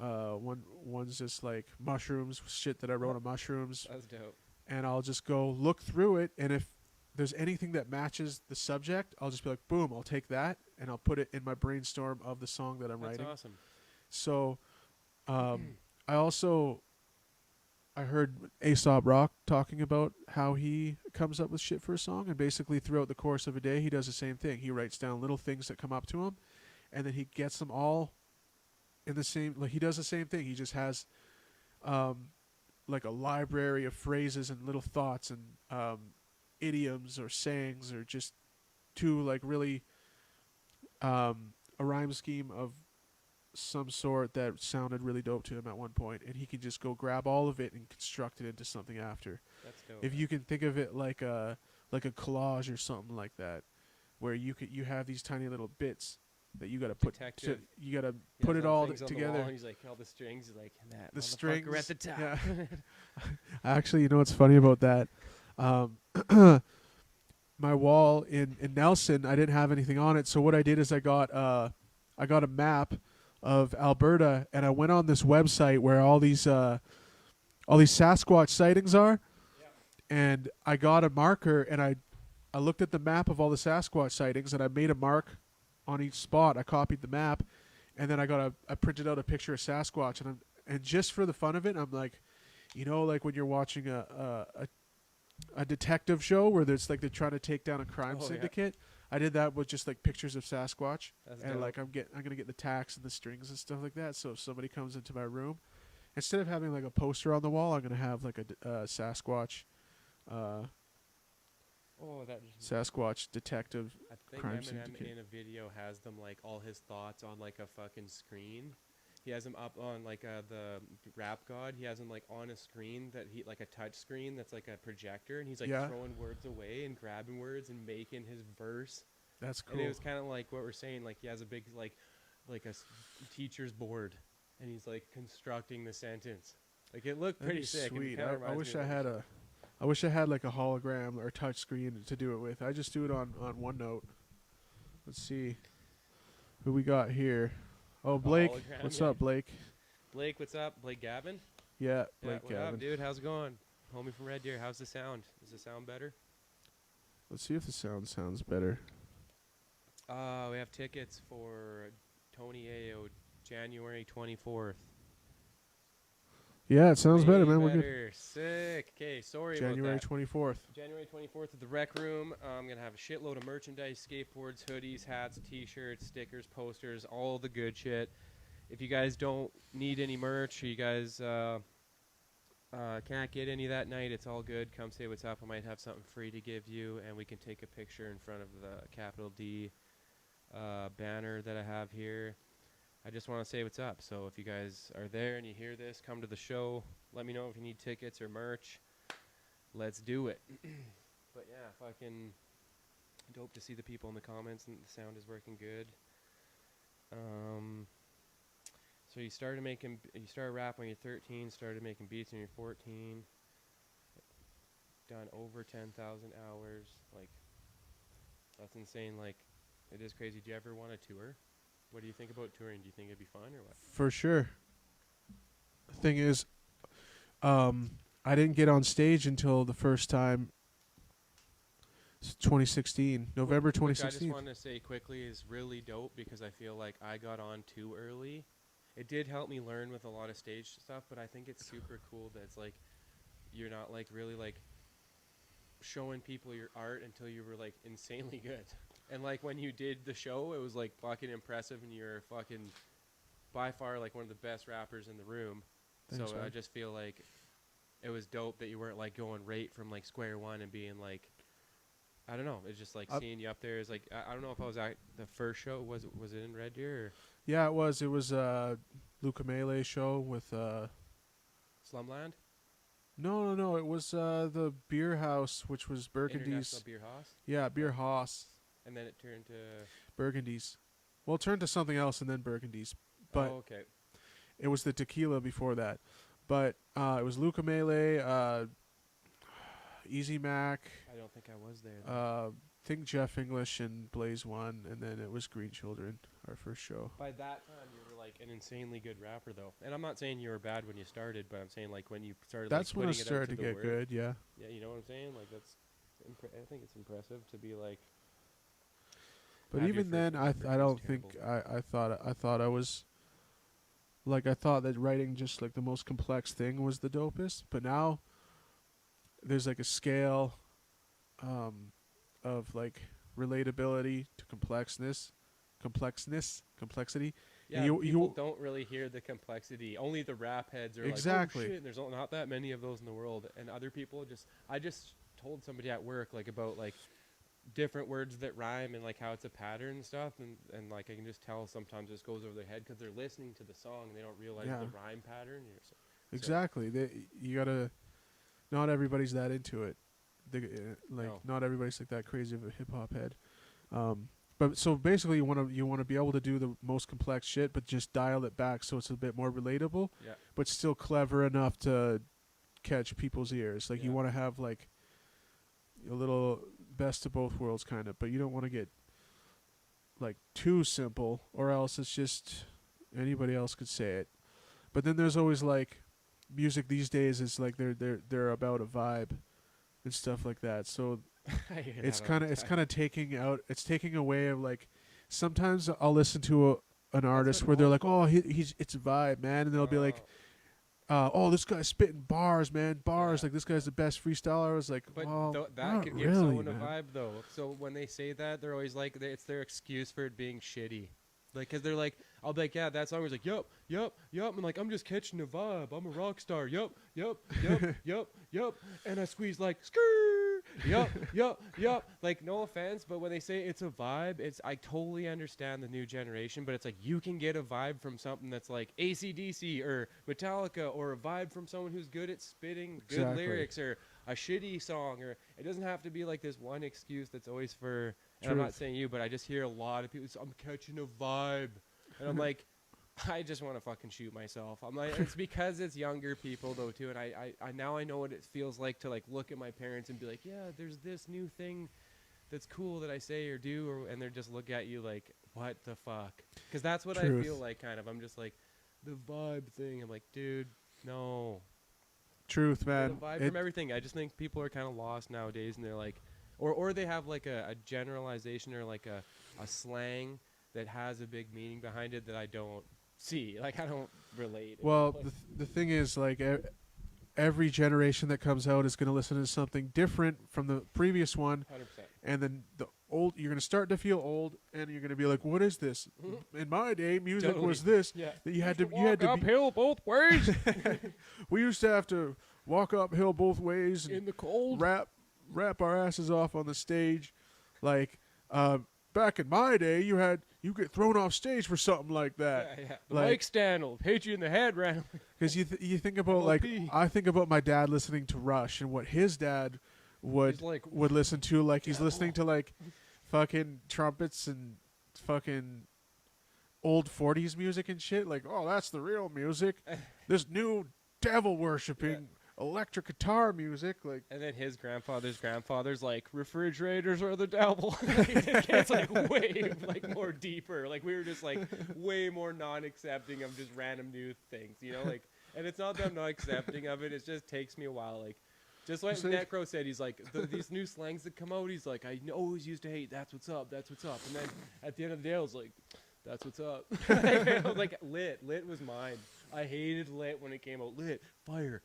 One's just like mushrooms, shit that I wrote on mushrooms, That's dope. and I'll just go look through it, and if there's anything that matches the subject, I'll just be like, boom, I'll take that, and I'll put it in my brainstorm of the song that I'm That's writing. awesome. So, I also I heard Aesop Rock talking about how he comes up with shit for a song, and basically throughout the course of a day, he does the same thing. He writes down little things that come up to him, and then he gets them all in the same. Like he does the same thing. He just has like a library of phrases and little thoughts and idioms or sayings or just to like really a rhyme scheme of some sort that sounded really dope to him at one point, and he can just go grab all of it and construct it into something after. That's dope. If you can think of it like a collage or something like that, where you have these tiny little bits that you got to put Detective. you got to He put has it all all things on the together. wall, and he's like all the strings. He's like that. The motherfucker strings at the top. Yeah. Actually, what's funny about that? My wall in Nelson, I didn't have anything on it, so what I did is I got a map of Alberta, and I went on this website where all these Sasquatch sightings are, and I got a marker, and I looked at the map of all the Sasquatch sightings, and I made a mark on each spot. I copied the map, and then I printed out a picture of Sasquatch, and just for the fun of it, I'm like, like when you're watching a detective show where there's like they're trying to take down a crime Oh, yeah. syndicate. I did that with just like pictures of Sasquatch, That's and dope. like I'm gonna get the tacks and the strings and stuff like that. So if somebody comes into my room, instead of having like a poster on the wall, I'm gonna have like a Sasquatch, Sasquatch detective. I think crime Eminem syndicate. in a video has them like all his thoughts on like a fucking screen. He has them up on like the Rap God. He has them like on a screen that he like a touch screen that's like a projector, and he's like Yeah. throwing words away and grabbing words and making his verse. That's cool. And it was kind of like what we're saying. Like he has a big like a teacher's board, and he's like constructing the sentence. Like it looked That'd pretty be sick. and it sweet. kinda I reminds wish me I of had what I wish I had like a hologram or touch screen to do it with. I just do it on OneNote. Let's see who we got here. Oh, Blake. hologram, What's yeah. up, Blake? Blake, what's up? Blake Gavin? Yeah, Yeah, Blake what Gavin. up, dude? How's it going? Homie from Red Deer. How's the sound? Does the sound better? Let's see if the sound sounds better. We have tickets for Tony Ayo, January 24th. Yeah, it sounds better, Way man. We're good. better. Sick. Okay, sorry January about that. 24th. January 24th at the Rec Room. I'm going to have a shitload of merchandise, skateboards, hoodies, hats, t-shirts, stickers, posters, all the good shit. If you guys don't need any merch, or you guys can't get any that night, it's all good. Come say what's up. I might have something free to give you, and we can take a picture in front of the capital D banner that I have here. I just want to say what's up. So if you guys are there and you hear this, come to the show. Let me know if you need tickets or merch. Let's do it. But yeah, fucking dope to see the people in the comments and the sound is working good. So you started rap when you're 13, started making beats when you're 14. Done over 10,000 hours. Like, that's insane. Like, it is crazy. Do you ever want to tour? What do you think about touring? Do you think it'd be fun or what? For sure. The thing is, I didn't get on stage until the first time. 2016, November Which I 2016. just want to say quickly is really dope because I feel like I got on too early. It did help me learn with a lot of stage stuff, but I think it's super cool that it's like you're not like really like showing people your art until you were like insanely good. And like when you did the show, it was like fucking impressive, and you're fucking by far like one of the best rappers in the room. Thanks, So man. I just feel like it was dope that you weren't like going right from like square one and being like, I don't know. It's just like seeing you up there is like I don't know if I was at the first show. Was it in Red Deer or Yeah, it was. It was Luca Melee show with. Slumland? No. It was the beer house, which was International Burgundy's. Beer House, Yeah, Beer House. and then it turned to. Burgundy's. Well, it turned to something else and then Burgundy's. But Oh, okay. it was the tequila before that. But it was Luca Melee, Easy Mac, I don't think I was there. Though. think Jeff English and Blaze One, and then it was Green Children, our first show. By that time, you were like an insanely good rapper, though. And I'm not saying you were bad when you started, but I'm saying like when you started. That's like, when I putting it out started to the get world. good, yeah. Yeah, you know what I'm saying? Like that's. I think it's impressive to be like. But have your even then, first record I was don't think terrible. I thought I was like I thought that writing just like the most complex thing was the dopest. But now there's like a scale of like relatability to complexity. Yeah, You- people you- don't really hear the complexity. Only the rap heads are Exactly. like, oh shit, there's not that many of those in the world. And other people I just told somebody at work like about like different words that rhyme and like how it's a pattern and stuff. And like I can just tell sometimes this goes over their head because they're listening to the song and they don't realize Yeah. the rhyme pattern. Exactly. You gotta. Not everybody's that into it. No. Not everybody's like that crazy of a hip hop head. But so basically, you want to be able to do the most complex shit, but just dial it back so it's a bit more relatable, Yeah. but still clever enough to catch people's ears. Like you Yeah. want to have like a little best of both worlds kind of, but you don't want to get like too simple, or else it's just anybody else could say it. But then there's always like music these days is like they're about a vibe and stuff like that. So I hear it's that all the kind of taking away of like sometimes I'll listen to an artist what where they're all- like, oh, it's a vibe, man, and they'll be like, oh, this guy's spitting bars, man, bars. Yeah. Like this guy's the best freestyler. I was like, But well, that not could give really, someone man. a vibe, though. So when they say that, they're always like, it's their excuse for it being shitty. Like, because they're like, I'll be like, yeah, that song was like, yup. I'm like, I'm just catching a vibe. I'm a rock star. Yup. And I squeeze like, skrrr. Yup. Like, no offense, but when they say it's a vibe, I totally understand the new generation, but it's like, you can get a vibe from something that's like AC/DC or Metallica, or a vibe from someone who's good at spitting good Exactly. lyrics, or a shitty song, or it doesn't have to be like this one excuse that's always for, and I'm not Truth. saying you, but I just hear a lot of people say, I'm catching a vibe. And I'm like, I just want to fucking shoot myself. I'm like, it's because it's younger people though too, and I now I know what it feels like to like look at my parents and be like, yeah, there's this new thing that's cool that I say or do, and they're just look at you like, what the fuck? Because that's what Truth. I feel like, kind of. I'm just like, the vibe thing. I'm like, dude, no. Truth, Get man. a vibe from everything. I just think people are kind of lost nowadays, and they're like, or they have like a generalization or like a slang that has a big meaning behind it that I don't see. Like I don't relate. Well, the thing is, like, every generation that comes out is going to listen to something different from the previous one, 100%. and then you're going to start to feel old, and you're going to be like, "What is this? In my day, music Totally. was this. Yeah. That you had to walk be, uphill both ways we used to have to walk uphill both ways and in the cold. rap our asses off on the stage, like back in my day, you get thrown off stage for something like that." Yeah, yeah. The Like- mic stand will hit you in the head randomly. Because you think about like LP. I think about my dad listening to Rush and what his dad would He's like, would listen to, like he's Yeah. listening to like fucking trumpets and fucking old 40s music and shit. Like, oh, that's the real music. This new devil worshipping electric guitar music, like. and then his grandfather's like, refrigerators are the devil. It gets like way like more deeper. Like we were just like way more non-accepting of just random new things, you know, like. And it's not that I'm not accepting of it. It just takes me a while, like. Just like It's like- Necro said, he's like, these new slangs that come out, he's like, I always used to hate, that's what's up. And then at the end of the day, I was like, that's what's up. I was like, lit was mine. I hated lit when it came out. Lit, fire,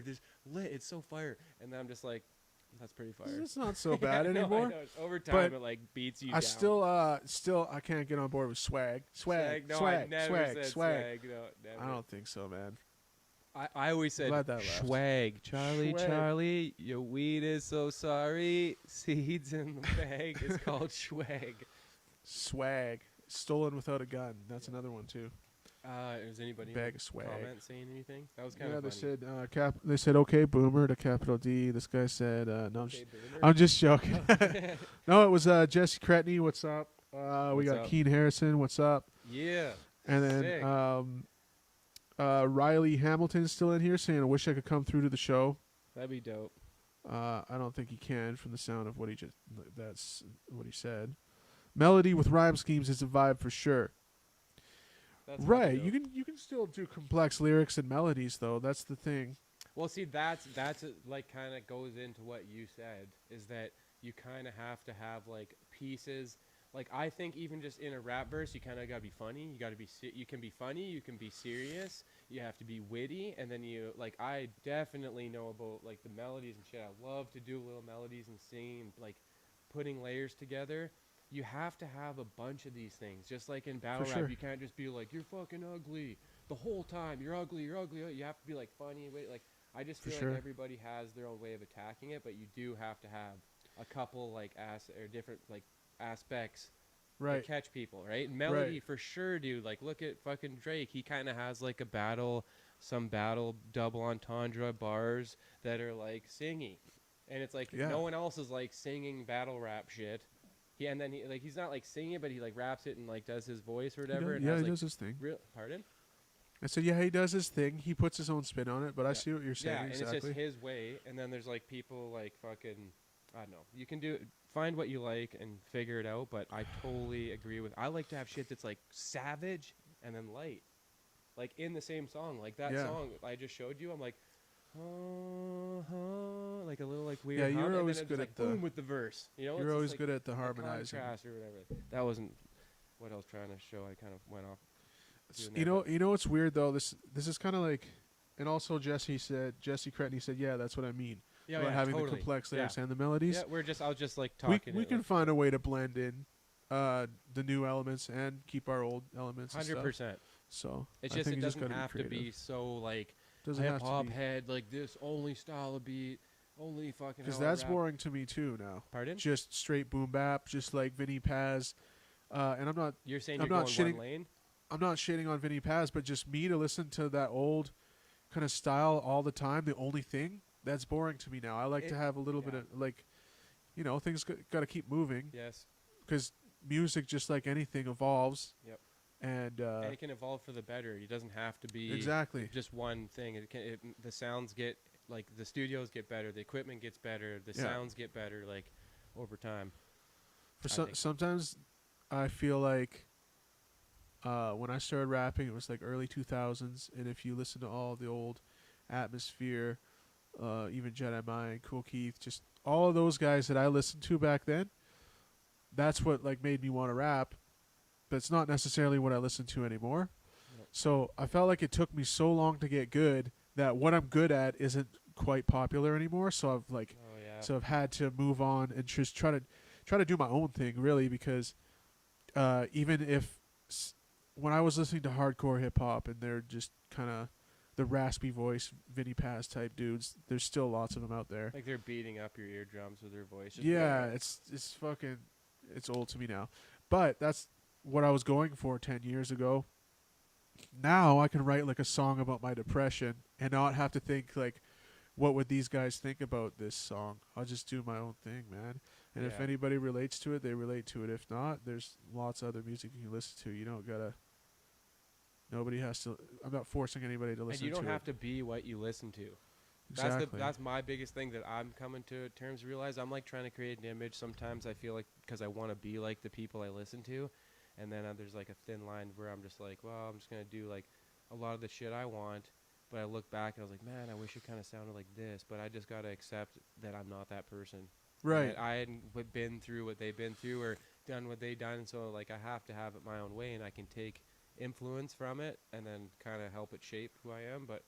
just lit, it's so fire. And then I'm just like, that's pretty fire. It's not so bad I know, anymore. I know. Over time, But it like beats you I down. still I can't get on board with swag. No, I never said swag. swag. No, never. I don't think so, man. I always said Glad that left. swag. Charlie, Swag. Charlie, your weed is so sorry. Seeds in the bag. It's called swag. Swag. Stolen without a gun. That's another one too. Is anybody Bag in of swag. comment saying anything? That was kind Yeah, of they funny. said they said okay boomer to capital D. This guy said no. Okay, boomer. I'm just joking. No, it was Jesse Cretney. What's up? We What's got up? Keen Harrison. What's up? Yeah. And then Sick. Riley Hamilton's still in here saying, "I wish I could come through to the show." That'd be dope. I don't think he can from the sound of what he just. That's what he said. Melody with rhyme schemes is a vibe for sure. That's Right, dope. you can still do complex lyrics and melodies though. That's the thing. Well, see, that's like kind of goes into what you said, is that you kind of have to have like pieces. Like I think even just in a rap verse, you kind of gotta be funny. You gotta be you can be funny. You can be serious. You have to be witty, and then you like I definitely know about like the melodies and shit. I love to do little melodies and singing, like putting layers together. You have to have a bunch of these things. Just like in battle For rap, sure. you can't just be like, you're fucking ugly the whole time. You're ugly. You have to be like funny. Like I just For feel sure. like everybody has their own way of attacking it, but you do have to have a couple like different like aspects Right. to catch people, right? And melody Right. for sure, dude. Like look at fucking Drake. He kind of has like some battle double entendre bars that are like singy, and it's like Yeah. no one else is like singing battle rap shit. And then he's not like singing it, but he like raps it and like does his voice or whatever. And Yeah, has, he like, does his thing. Pardon? I said, yeah, he does his thing. He puts his own spin on it, but I Yeah. see what you're saying Yeah, and exactly. it's just his way. And then there's like people like fucking, I don't know. You can find what you like and figure it out. But I totally agree with. I like to have shit that's like savage and then light, like in the same song. Like that Yeah. song I just showed you. I'm like, like a little like weird. Yeah, you're hum, and then always it's good like at the- boom with the verse. You know, it's You're just, always like, good at the a harmonizing. contrast or whatever. That wasn't what I was trying to show. I kind of went off. doing You that, know, but- you know what's weird though. This is kind of like, and also Jesse Cretney said, yeah, that's what I mean Yeah, about yeah, having totally. the complex Yeah. lyrics and the melodies. Yeah, I was just like we talking. we can find a way to blend in the new elements and keep our old elements. And 100%. stuff. So It's I just think it you doesn't gotta have to creative. be so like Doesn't hip have to hop be, head like this only style of beat, only fucking. because how I that's rap. boring to me too now. Pardon? Just straight boom bap, just like Vinny Paz. And I'm not You're saying I'm you're not going shitting- one lane? I'm not shading on Vinny Paz, but just me to listen to that old kind of style all the time, the only thing, that's boring to me now. I like to have a little bit yeah. of, like, things got to keep moving Yes. because music, just like anything, evolves. Yep. And, And it can evolve for the better. It doesn't have to be exactly. just one thing. The sounds get like the studios get better, the equipment gets better, the Yeah. sounds get better like over time. I think. Sometimes I feel like when I started rapping, it was like early 2000s, and if you listen to all the old Atmosphere, even Jedi Mind, Cool Keith, just all of those guys that I listened to back then, that's what like made me want to rap, but it's not necessarily what I listen to anymore. Yep. So I felt like it took me so long to get good that what I'm good at isn't quite popular anymore. So I've like, Oh yeah. so I've had to move on and just try to do my own thing really, because even if when I was listening to hardcore hip hop and they're just kind of the raspy voice Vinny Paz type dudes, there's still lots of them out there. Like they're beating up your eardrums with their voice. Just Yeah, it's fucking, it's old to me now. But that's what I was going for 10 years ago. Now I can write like a song about my depression and not have to think like, what would these guys think about this song? I'll just do my own thing, man. And if Yeah. anybody relates to it, they relate to it. If not, there's lots of other music you can listen to. You don't gotta. Nobody has to. I'm not forcing anybody to And listen you to it. don't have to be what you listen to. Exactly. That's my biggest thing that I'm coming to terms to realize. I'm like trying to create an image. Sometimes I feel like because I want to be like the people I listen to, and then there's like a thin line where I'm just like, well, I'm just gonna do like a lot of the shit I want. But I look back and I was like, man, I wish it kind of sounded like this. But I just gotta accept that I'm not that person. Right. That I hadn't been through what they've been through or done what they done. So like I have to have it my own way, and I can take influence from it and then kind of help it shape who I am. But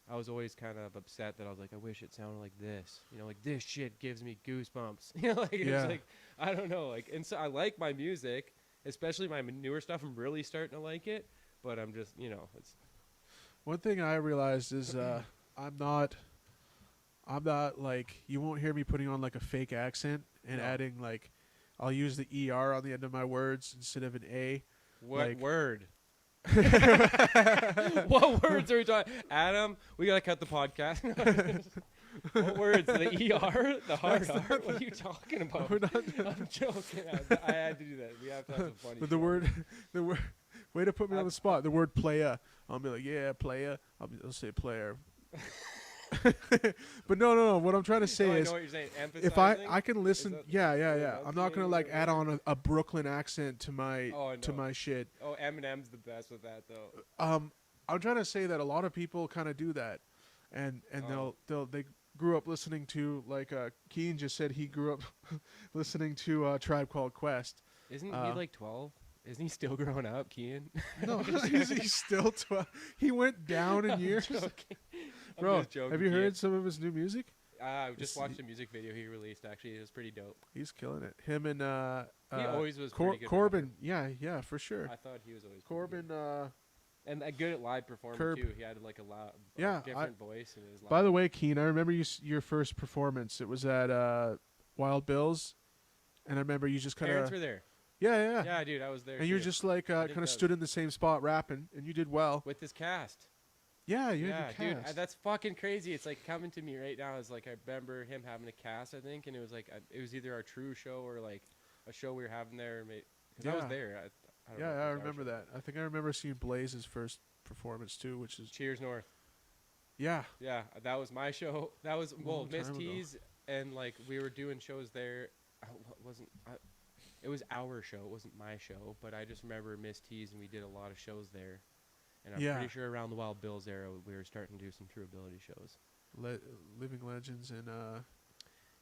I was always kind of upset that I was like, I wish it sounded like this. You know, like this shit gives me goosebumps. You know, like Yeah. it's like I don't know. Like, and so I like my music, especially my newer stuff. I'm really starting to like it, but I'm just, you know, it's One thing I realized is I'm not like, you won't hear me putting on like a fake accent and No. adding like, I'll use the ER on the end of my words instead of an A. what Like- word. What words are we talking? Adam, we gotta cut the podcast. What words? The ER? The hard R? What are you talking about? We're not- I'm joking. I had to do that. We have to have some funny. But the word, way to put me on the spot. The word playa. I'll be like, yeah, playa. I'll say player. But no. What I'm trying to say I is, know what you're saying. if Emphasizing? I can listen, that- yeah. yeah, I'm not gonna okay, like add whatever. on a Brooklyn accent to my Oh, to no. my shit. Oh, Eminem's the best with that though. I'm trying to say that a lot of people kind of do that, and Oh. they grew up listening to like Keen just said he grew up listening to Tribe Called Quest. Isn't he Uh, like 12? Isn't he still growing up, Kian? No, he's still 12. He went down in years. I'm Bro, just joking, have you heard Kian. some of his new music? I just It's- watched a music video he released. Actually, it was pretty dope. He's killing it. Him and He always was pretty good Corbin. Yeah, for sure. I thought he was always pretty Corbin. good. And good at live performing Curb. too. He had like a loud, Yeah, different voice in his. By the way, Keen, I remember your first performance. It was at Wild Bill's, and I remember you just kind parents of were there. yeah. Yeah, dude, I was there. And you were too. just like I kind think of that stood in the same spot rapping, and you did well. with this cast. Yeah, you Yeah, had your dude, cast. that's fucking crazy. It's like coming to me right now. It's like I remember him having a cast, I think, and it was like it was either our true show or like a show we were having there. Because I was Yeah. there. I don't know Yeah, if it I was our remember show. that. I think I remember seeing Blaze's first performance too, which is Cheers North. yeah. Yeah, that was my show. That was Long Miss time ago. T's, and like we were doing shows there. It was our show. It wasn't my show, but I just remember Miss T's, and we did a lot of shows there. And I'm Yeah. pretty sure around the Wild Bills era, we were starting to do some true ability shows. Living Legends and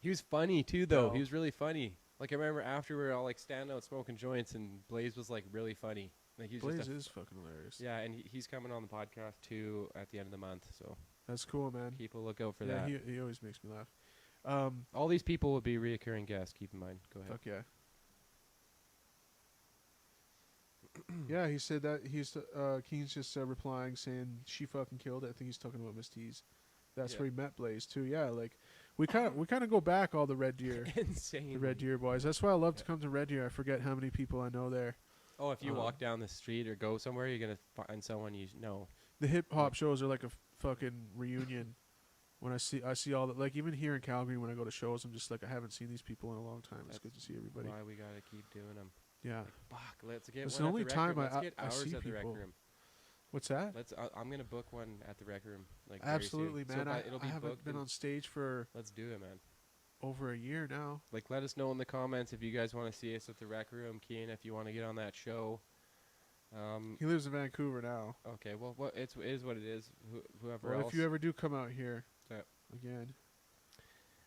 He was funny too, though. No. He was really funny. Like I remember after we were all like standing out smoking joints, and Blaze was like really funny. Like he was Blaze just is fucking hilarious. yeah, and he's coming on the podcast too at the end of the month. So That's cool, man. keep a lookout for yeah, that. he always makes me laugh. All these people will be reoccurring guests. Keep in mind. Go ahead. Fuck yeah. Yeah, he said that he's Keen's just replying saying she fucking killed it. I think he's talking about Miss T's. That's Yeah. where he met Blaze too. Yeah, like we kind of go back all the Red Deer, Insane. the Red Deer boys. That's why I love to come to Red Deer. I forget how many people I know there. Oh, if you Uh, walk down the street or go somewhere, you're gonna find someone you know. The hip hop shows are like a fucking reunion. When I see all that, like even here in Calgary, when I go to shows, I'm just like I haven't seen these people in a long time. It's That's good to see everybody. Why we gotta keep doing them? Yeah. Like, fuck, let's get It's one the at only Rec time Room. Let's I- get I hours see at the Rec people. Room. What's that? I'm gonna book one at the Rec Room. Like very soon. Absolutely, So man. it'll I be haven't booked been and on stage for Let's do it, man. over a year now. Like, let us know in the comments if you guys want to see us at the Rec Room, Keen. If you want to get on that show. He lives in Vancouver now. Okay. Well, it is what it is. Whoever Well, else. if you ever do come out here Yep. again,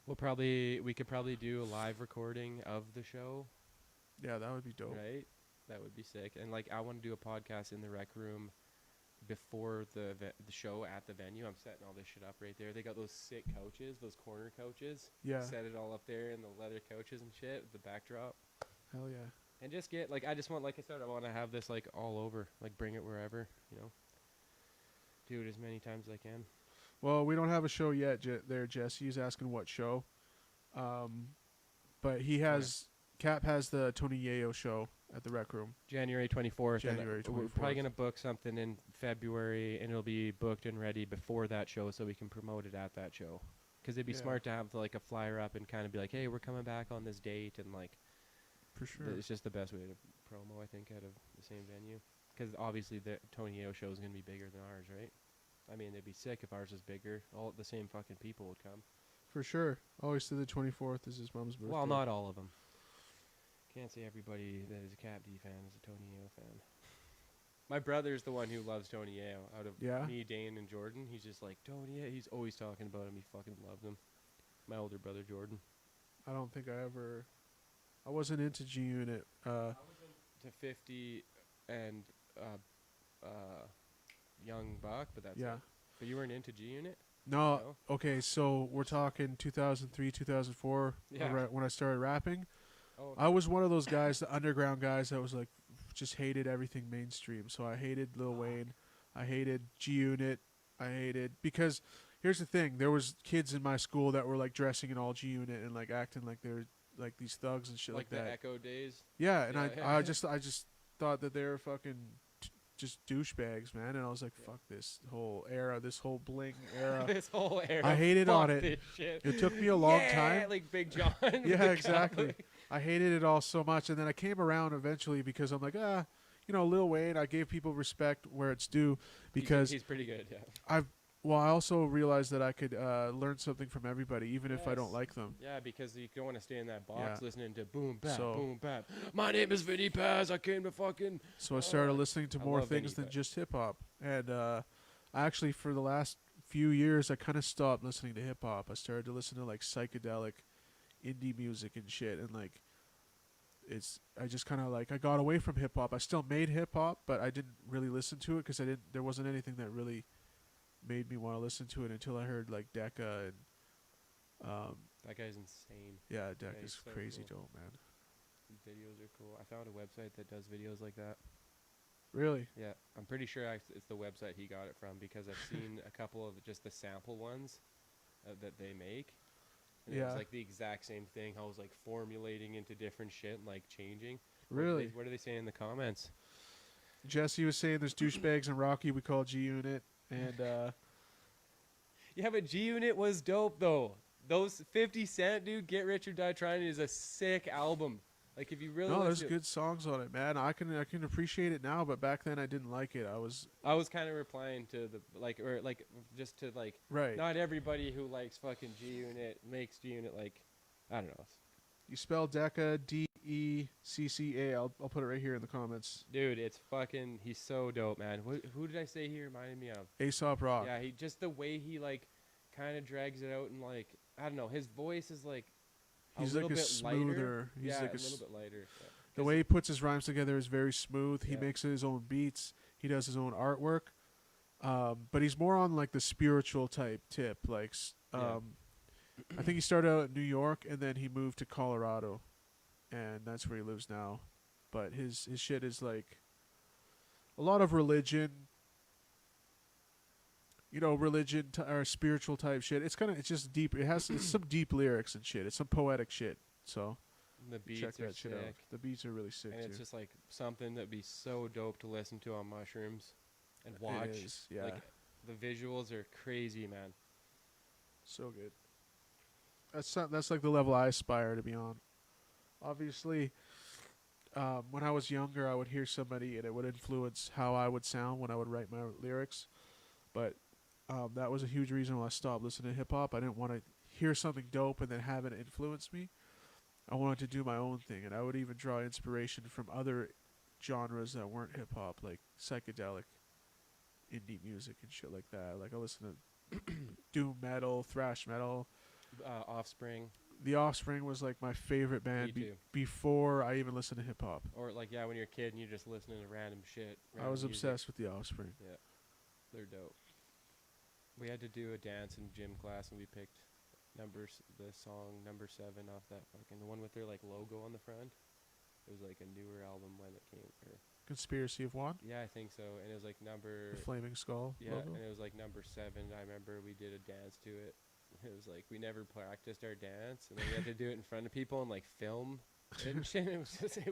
We could probably do a live recording of the show, Yeah, that would be dope. right? That would be sick. And like, I want to do a podcast in the rec room before the show at the venue. I'm setting all this shit up right there. They got those sick couches, those corner couches. Yeah. Set it all up there, and the leather couches and shit, with the backdrop. Hell yeah. And just get, like, I just want, like I said, I want to have this, like, all over. Like, bring it wherever, you know. Do it as many times as I can. Well, we don't have a show yet there, Jesse. He's asking what show. But he has, Cap has the Tony Yayo show at the Rec Room. January 24th. January and we're 24th. probably going to book something in February, and it'll be booked and ready before that show so we can promote it at that show. Because it'd be Yeah. smart to have, like, a flyer up and kind of be like, hey, we're coming back on this date, and, like, For sure. it's just the best way to promo, I think, out of the same venue. Because obviously the Tony Yayo show is going to be bigger than ours, right? I mean, it'd be sick if ours was bigger. All the same fucking people would come. For sure. Always to the 24th is his mom's birthday. Well, not all of them. Can't say everybody that is a Cap D fan is a Tony Yayo fan. My brother's the one who loves Tony Yayo. Out of Yeah? me, Dane, and Jordan, he's just like, Tony Yayo. He's always talking about him. He fucking loves him. My older brother, Jordan. I don't think I wasn't into G Unit. I was into 50 and Young Buck, but that's Yeah. it. But you weren't into G Unit? No. No? Okay, so we're talking 2003, 2004, Yeah. when I started rapping. Oh, I was one of those guys, the underground guys that was like, just hated everything mainstream. So I hated Lil Wayne. I hated G Unit. Because here's the thing. There was kids in my school that were like dressing in all G Unit and like acting like they're like these thugs and shit like the that. Echo days. Yeah, and Yeah. I just thought that they were fucking just douchebags, man. And I was like, fuck this whole era, this whole bling era. This whole era. I hated Fuck on it. this shit. It took me a long Yeah, time. like Big John. with Yeah, the exactly. cowboy. I hated it all so much, and then I came around eventually because I'm like, Lil Wayne. I gave people respect where it's due because he's pretty good. Yeah. I also realized that I could learn something from everybody, even if I don't Yes. like them. Yeah, because you don't want to stay in that box Yeah. listening to boom bap, So- boom bap. My name is Vinny Paz. I came to fucking. So I started listening to I more love things Vinny, than but- just hip hop, and I actually for the last few years I kind of stopped listening to hip hop. I started to listen to like psychedelic, indie music and shit, and like. I just kind of like I got away from hip hop. I still made hip hop, but I didn't really listen to it because there wasn't anything that really made me want to listen to it until I heard like Decca and That guy's insane. yeah, Yeah, Decca's he's so crazy cool. dope, man. His videos are cool. I found a website that does videos like that. Really? Yeah, I'm pretty sure it's the website he got it from because I've seen a couple of just the sample ones that they make. And it was Yeah. like the exact same thing. I was like formulating into different shit and like changing. Really? What do they say in the comments? Jesse was saying there's douchebags in Rocky we call G Unit, and Yeah, but G Unit was dope though. Those 50 Cent, dude, Get Rich or Die Trying is a sick album. Like if you really no, there's listen- good songs on it, man. I can appreciate it now, but back then I didn't like it. I was kind of replying to the just to like right. not everybody who likes fucking G Unit makes G Unit like I don't know. You spell Decca Decca. I'll put it right here in the comments. Dude, it's fucking he's so dope, man. Who did I say he reminded me of? Aesop Rock. Yeah, he just the way he like kind of drags it out and like I don't know, his voice is like He's a little like a bit smoother. lighter. He's Yeah, like a little bit lighter. Yeah. The way he puts his rhymes together is very smooth. He Yeah. makes his own beats. He does his own artwork. But he's more on like the spiritual type tip. Like, Yeah. I think he started out in New York and then he moved to Colorado, and that's where he lives now. But his shit is like a lot of religion. Religion or spiritual type shit. It's just deep. It's some deep lyrics and shit. It's some poetic shit. So The beats check are that shit out. sick. The beats are really sick And too. it's just like something that'd be so dope to listen to on mushrooms and watch. It is, yeah. Like the visuals are crazy, man. So good. That's like the level I aspire to be on. Obviously, when I was younger, I would hear somebody and it would influence how I would sound when I would write my lyrics. But that was a huge reason why I stopped listening to hip hop. I didn't want to hear something dope and then have it influence me. I wanted to do my own thing, and I would even draw inspiration from other genres that weren't hip hop, like psychedelic, indie music and shit like that. Like I listen to doom metal, thrash metal, Offspring. The Offspring was like my favorite band Me too. before I even listened to hip hop. Or like when you're a kid and you're just listening to random shit. I was random music. obsessed with the Offspring. Yeah, they're dope. We had to do a dance in gym class and we picked the song number 7 off that fucking the one with their like logo on the front. It was like a newer album when it came. Conspiracy of One, Yeah, I think so. And it was like number the Flaming Skull yeah, logo. and it was like number 7. I remember we did a dance to it. It was like we never practiced our dance, and then we had to do it in front of people and like film it and shit. It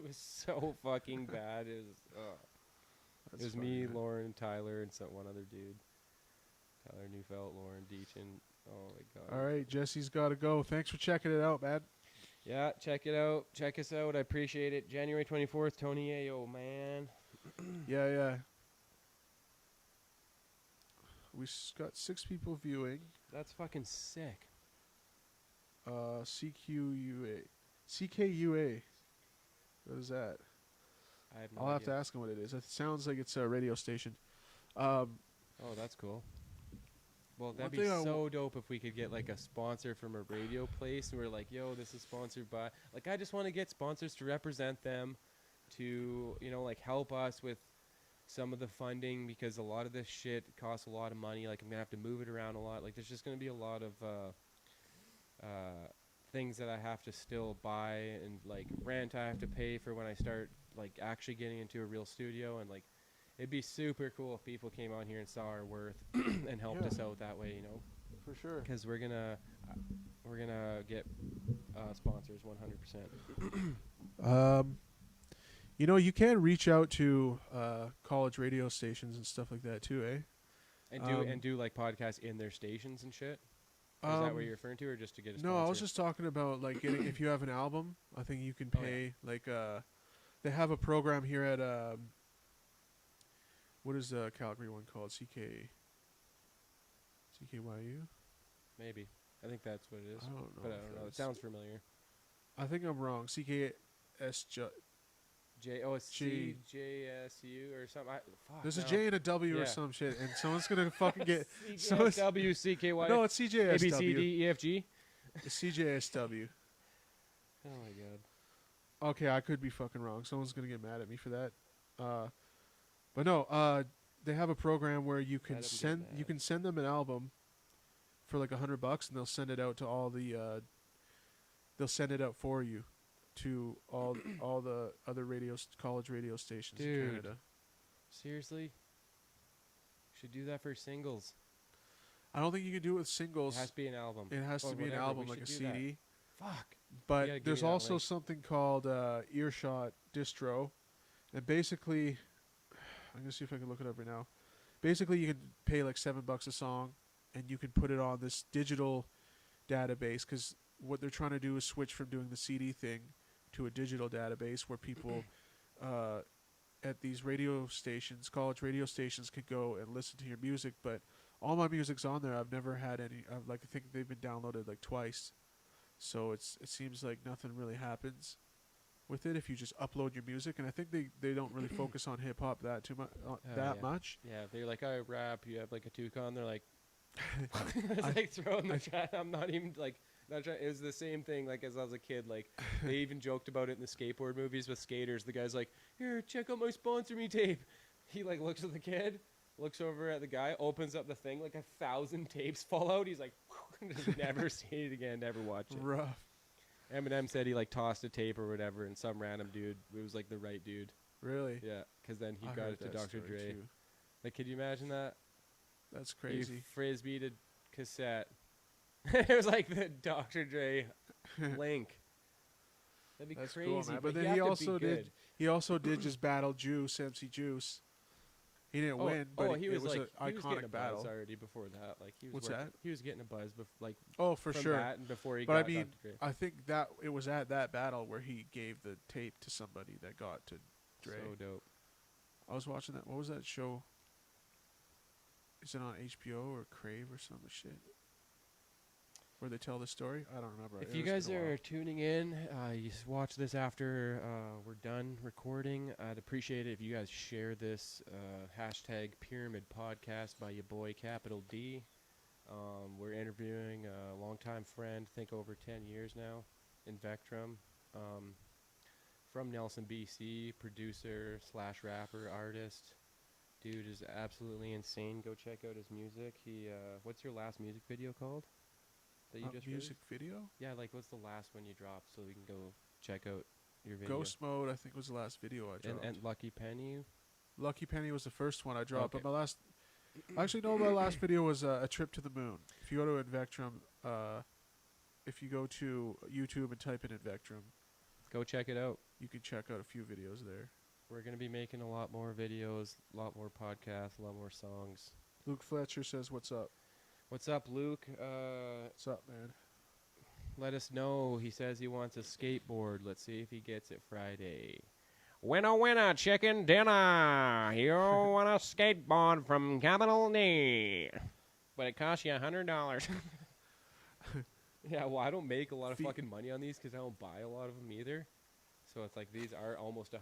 was so fucking bad. It was funny, me, man. Lauren, Tyler, and one other dude. Tyler Neufeld, Lauren Deachin. Oh my god. All right, Jesse's got to go. Thanks for checking it out, man. Yeah, check it out. Check us out. I appreciate it. January 24th, Tony Ayo, man. Yeah. We got 6 people viewing. That's fucking sick. CQUA. CKUA. What is that? I have no I'll have to idea. ask him what it is. It sounds like it's a radio station. Oh, that's cool. Well, that'd One be thing I so dope if we could get like a sponsor from a radio place and we're like, yo, this is sponsored by, like, I just want to get sponsors to represent them to, like help us with some of the funding because a lot of this shit costs a lot of money. Like I'm going to have to move it around a lot. Like there's just going to be a lot of things that I have to still buy and like rent I have to pay for when I start like actually getting into a real studio, and like it'd be super cool if people came on here and saw our worth and helped us out that way, For sure. because we're gonna get sponsors 100%. You can reach out to college radio stations and stuff like that too, eh? And do like podcasts in their stations and shit. Is that what you're referring to, or just to get a sponsor? No, I was just talking about like getting if you have an album, I think you can pay they have a program here at what is the Calgary one called? CKYU? Maybe. I think that's what it is. I don't know. But I don't know. It sounds familiar. I think I'm wrong. CKS. It's G. CJSU or something. There's a J and a W or Yeah. some shit, and someone's gonna fucking get. CJSW, No, it's CJSW. A, B, C, D, E, F, G. It's CJSW. Oh my god. Okay, I could be fucking wrong. Someone's gonna get mad at me for that. But no, they have a program where you can Let 'em get send them an album for like $100, and they'll send it out to all the they'll send it out for you to all the other college radio stations in Dude. Canada. Seriously? Should do that for singles. I don't think you can do it with It singles. has to be an album. It has Or to be an whatever, album, we like a should do that. CD. Fuck. But You gotta give there's me that also link. something called Earshot Distro, and basically, I'm gonna see if I can look it up right now. Basically, you can pay like $7 a song, and you can put it on this digital database. Because what they're trying to do is switch from doing the CD thing to a digital database where people at these radio stations, college radio stations, can go and listen to your music. But all my music's on there. I've never had any. I think they've been downloaded like twice. So it seems like nothing really happens with it if you just upload your music, and I think they don't really focus on hip hop that too much much. Yeah, they're like, I rap. You have like a toucan. They're like, it's like throwing the chat. I'm not even like not trying. It was the same thing. Like as I was a kid, like they even joked about it in the skateboard movies with skaters. The guy's like, here, check out my sponsor me tape. He like looks at the kid, looks over at the guy, opens up the thing, like 1,000 tapes fall out. He's like, just never see it again, never watch it. Rough. Eminem said he like tossed a tape or whatever, and some random dude, it was like the right dude. Really? Yeah, because then he I got heard it to that Dr. story Dre. too. Like, could you imagine that? That's You crazy. frisbee to cassette. It was like the Dr. Dre link. That'd be That's crazy. cool, man. But you then have he to be also good. did. He also did just battle Juice, MC Juice. He didn't win, but he it was was like an he was getting a iconic battle. buzz already before that. Like he was What's working- that? He was getting a buzz like Oh, for from sure. that and before he But I got mean, Dr. Dre. I think that it was at that battle where he gave the tape to somebody that got to Dre. So dope. I was watching that. What was that show? Is it on HBO or Crave or some shit? Where they tell the story? I don't remember. If It you was guys been a while. are tuning in, you watch this after we're done recording. I'd appreciate it if you guys share this hashtag Pyramid Podcast by your boy Capital D. We're interviewing a longtime friend, think over 10 years now, INVECTRUM, from Nelson, BC, producer slash rapper, artist. Dude is absolutely insane. Go check out his music. What's your last music video called? That you just music released? video? Yeah, like what's the last one you dropped so we can go check out your video? Ghost Mode, I think, was the last video I dropped. And Lucky Penny. Lucky Penny was the first one I dropped, Okay. but my last video was a trip to the moon. If you go to Invectrum, if you go to YouTube and type in Invectrum, Go check it out. you can check out a few videos there. We're gonna be making a lot more videos, a lot more podcasts, a lot more songs. Luke Fletcher says, "What's up? What's up, Luke? What's up, man?" Let us know. He says he wants a skateboard. Let's see if he gets it Friday. Winner, winner, chicken dinner. You want a skateboard from Capital D. But it costs you $100. Yeah, well, I don't make a lot of fucking money on these because I don't buy a lot of them either. So it's like these are almost $100.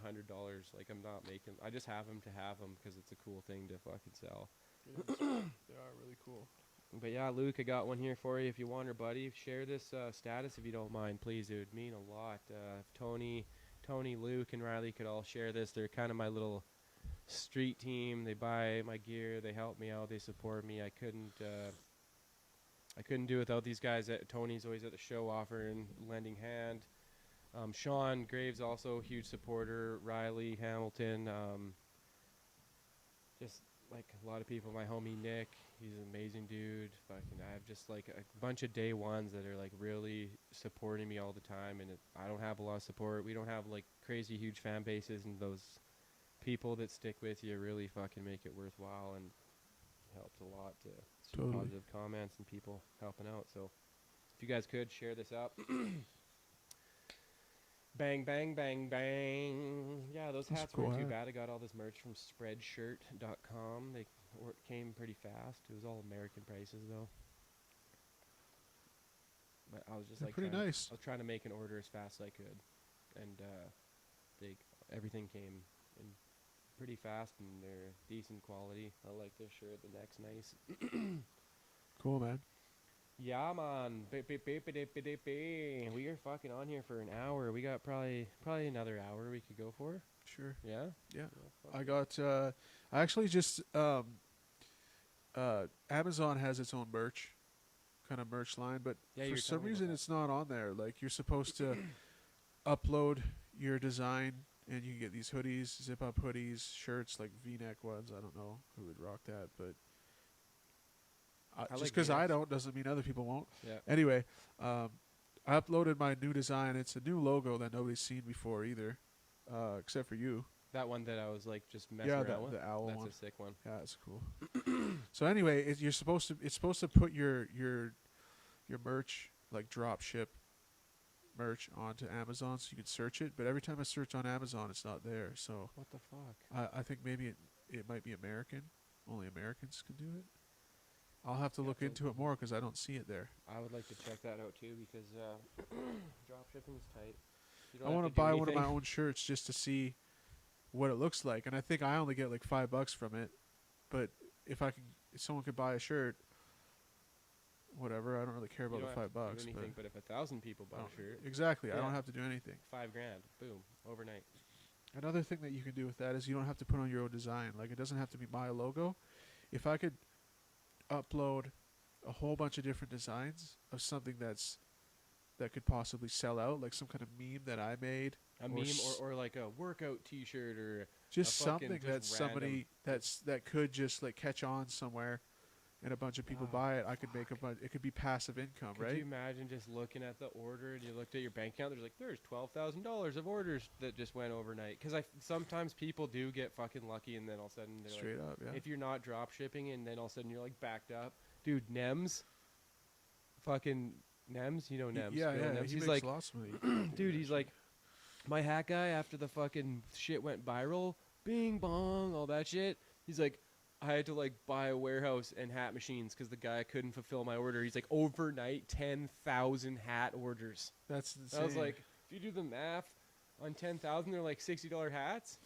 Like I'm not making. I just have them to have them because it's a cool thing to fucking sell. They are really cool. But yeah, Luke, I got one here for you. If you want her, buddy, share this status if you don't mind, please. It would mean a lot. If Tony, Luke, and Riley could all share this. They're kind of my little street team. They buy my gear. They help me out. They support me. I couldn't do it without these guys. Tony's always at the show offering lending hand. Sean Graves also a huge supporter. Riley Hamilton. Just like a lot of people. My homie Nick. He's an amazing dude. Fucking, I have just like a bunch of day ones that are like really supporting me all the time, and I don't have a lot of support. We don't have like crazy huge fan bases, and those people that stick with you really fucking make it worthwhile, and it helps a lot to see Totally. positive comments and people helping out. So if you guys could share this up. Bang, bang, bang, bang. Yeah, those That's hats cool weren't too hat. bad. I got all this merch from spreadshirt.com. They came pretty fast. It was all American prices, though. But I was just They're like, pretty nice. I was trying to make an order as fast as I could. And everything came in pretty fast, and they're decent quality. I like this shirt. The neck's nice. Cool, man. Yeah, man. We are fucking on here for an hour. We got probably another hour we could go for. Sure. Yeah? Yeah. Well, I got. I actually just. Amazon has its own kind of merch line, but Yeah, for you were some telling me reason about it's not on there. Like you're supposed to upload your design, and you get these hoodies, zip up hoodies, shirts, like V-neck ones. I don't know who would rock that, but I just like because I V-necks. don't doesn't mean other people won't. Yeah. Anyway, I uploaded my new design. It's a new logo that nobody's seen before either, except for you. That one that I was like just messing Yeah, around with. the owl That's one. a sick one. Yeah, it's cool. So anyway, it's supposed to put your merch, like drop ship merch, onto Amazon so you can search it. But every time I search on Amazon, it's not there. So What the fuck? I think maybe it might be American. Only Americans can do it. I'll have to Yeah, look so- into it more because I don't see it there. I would like to check that out too because drop shipping's tight. You I don't want have to do buy one of my anything. own shirts just to see what it looks like, and I think I only get like $5 from it. But if someone could buy a shirt, whatever, I don't really care You about don't the have $5. to do anything, but if 1,000 people buy Oh, a shirt, exactly, I Yeah. don't have to do anything. $5,000, boom, overnight. Another thing that you can do with that is you don't have to put on your own design. Like, it doesn't have to be my logo. If I could upload a whole bunch of different designs of something that could possibly sell out, like some kind of meme that I made, A meme or like a workout T-shirt or just a fucking something just that's somebody that could just like catch on somewhere, and a bunch of people Oh, buy it. I could make a bunch. It could be passive income, Could right? you imagine just looking at the order and you looked at your bank account? There's $12,000 of orders that just went overnight. Because sometimes people do get fucking lucky, and then all of a sudden they're Straight up, yeah. if you're not drop shipping, and then all of a sudden you're like backed up, dude. Nems, fucking Nems, you know Nems. Yeah, Bill yeah. Nems. He He's makes like, lots of money. dude, he's like, my hat guy. After the fucking shit went viral, bing bong, all that shit. He's like, I had to like buy a warehouse and hat machines because the guy couldn't fulfill my order. He's like, overnight 10,000 hat orders. That's insane. I was like, if you do the math on 10,000, they're like $60 hats.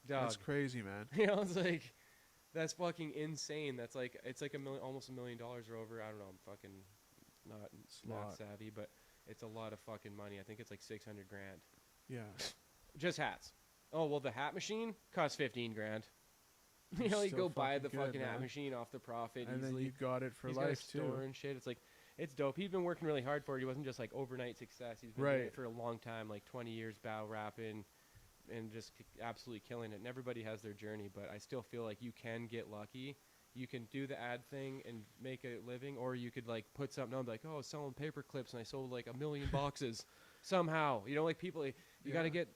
Dog. that's crazy, man. You know, it's like That's fucking insane. That's like it's like almost $1 million or over. I don't know. I'm fucking not savvy, but it's a lot of fucking money. I think it's like 600 grand. Yeah. Just hats. Oh well, the hat machine costs 15 grand. You It's know, you so go buy the fucking fucking good, hat man. machine off the profit And easily. then you got it for He's got a life store too. and shit. It's like it's dope. He's been working really hard for it. He wasn't just like overnight success. He's been doing Right. it for a long time, like 20 years battle rapping, and just absolutely killing it. And everybody has their journey, but I still feel like you can get lucky. You can do the ad thing and make a living, or you could like put something on, like, oh, selling paper clips, and I sold like 1 million boxes somehow. You know, like people, you got to get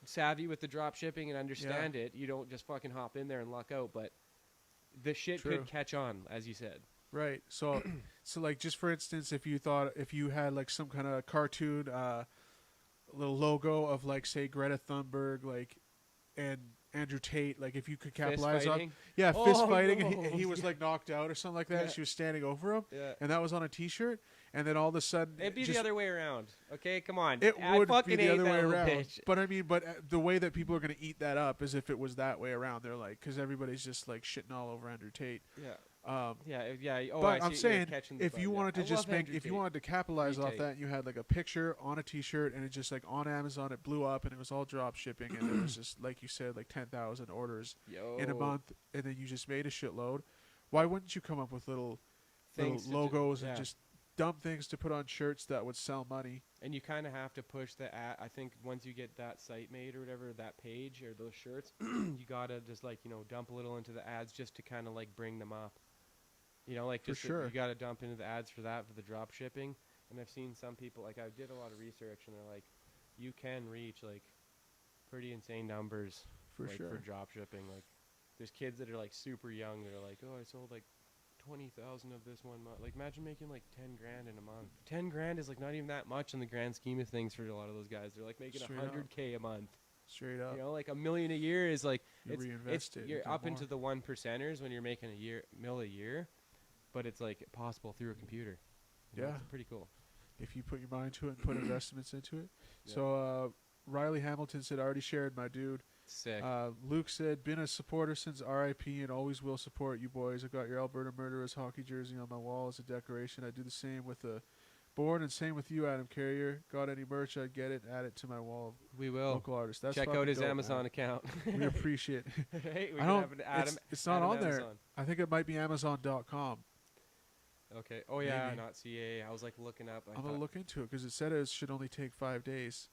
savvy with the drop shipping and understand it. You don't just fucking hop in there and luck out, but the shit True. could catch on, as you said. Right. So, so like, just for instance, if you had like some kind of cartoon, little logo of like, say, Greta Thunberg, like, and Andrew Tate, like, if you could capitalize on, fighting? fist Oh, fighting, no. and he was like knocked out or something like that, Yeah. and she was standing over him, Yeah. and that was on a T-shirt, and then all of a sudden, It'd be just- the other way around. Okay, come on. It I would fucking be the hate other that way little around. bitch. But I mean, the way that people are going to eat that up is if it was that way around. They're like, because everybody's just like shitting all over Andrew Tate. Yeah. Oh, I but I'm see, saying, catching the if bug, you yeah. wanted to I just love make, Andrew if you Tate. wanted to capitalize off Tate. that, and you had like a picture on a T-shirt, and it just like on Amazon, it blew up, and it was all drop shipping, and it was just like you said, like 10,000 orders in a month, and then you just made a shitload. Why wouldn't you come up with little Things to logos do, and yeah. just dumb things to put on shirts that would sell money? And you kind of have to push the ad. I think once you get that site made or whatever, that page or those shirts, you gotta just like, you know, dump a little into the ads just to kind of like bring them up. You know, like For just sure. you gotta dump into the ads for that, for the drop shipping. And I've seen some people, like I did a lot of research, and they're like, you can reach like pretty insane numbers For like, sure. for drop shipping. Like there's kids that are like super young that are like, oh, I sold like 20,000 of this 1 month. Like imagine making like 10 grand in a month. 10 grand is like not even that much in the grand scheme of things for a lot of those guys. They're like making Straight up. 100K a month. Straight up. You know, like $1 million a year is like You reinvest it, you you're get up more. into the 1%ers when you're making $1 year, but it's like possible through a computer. You know, Yeah. it's pretty cool. If you put your mind to it and put investments into it. Yeah. So Riley Hamilton said, already shared, my dude. Sick. Luke said, been a supporter since RIP and always will support you boys. I got your Alberta Murderers hockey jersey on my wall as a decoration. I do the same with the board, and same with you, Adam Carrier. Got any merch, I'd get it and add it to my wall We of will. local artists. That's Check fucking out his dope, Amazon man. account. We appreciate it. Hey, we I can don't, have an Adam. it's not Adam on there. Amazon. I think it might be Amazon.com. Okay. Oh yeah, Maybe. not CA. I was like looking up. I'm going to look into it because it said it should only take 5 days.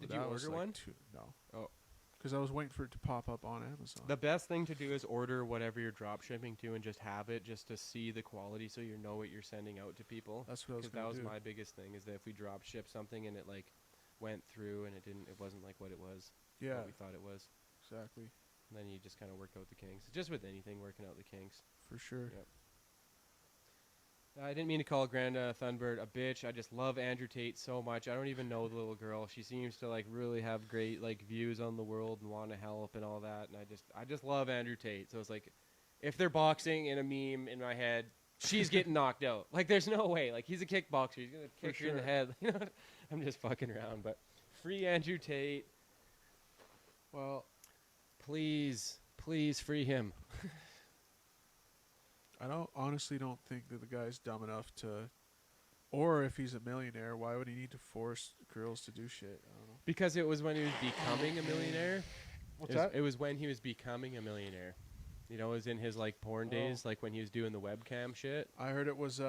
Did But you that was order like one? No. Oh. Because I was waiting for it to pop up on Amazon. The best thing to do is order whatever you're drop shipping to and just have it just to see the quality so you know what you're sending out to people. That's what I was Because that going was to do. my biggest thing is that if we drop ship something and it like went through and it wasn't like what it was, Yeah, what we thought it was, exactly. and then you just kind of work out the kinks. Just with anything, working out the kinks. For sure. Yep. I didn't mean to call Greta Thunberg a bitch. I just love Andrew Tate so much. I don't even know the little girl. She seems to like really have great like views on the world and want to help and all that. And I just love Andrew Tate. So it's like, if they're boxing in a meme in my head, she's getting knocked out. Like there's no way. Like he's a kickboxer. He's gonna kick her in the sure. head. You know, I'm just fucking around. But free Andrew Tate. Well, Please, please free him. I honestly don't think that the guy's dumb enough to, or if he's a millionaire, why would he need to force girls to do shit? I don't know. Because it was when he was becoming a millionaire. What's it was, that? It was when he was becoming a millionaire. You know, it was in his like porn days, like when he was doing the webcam shit. I heard it was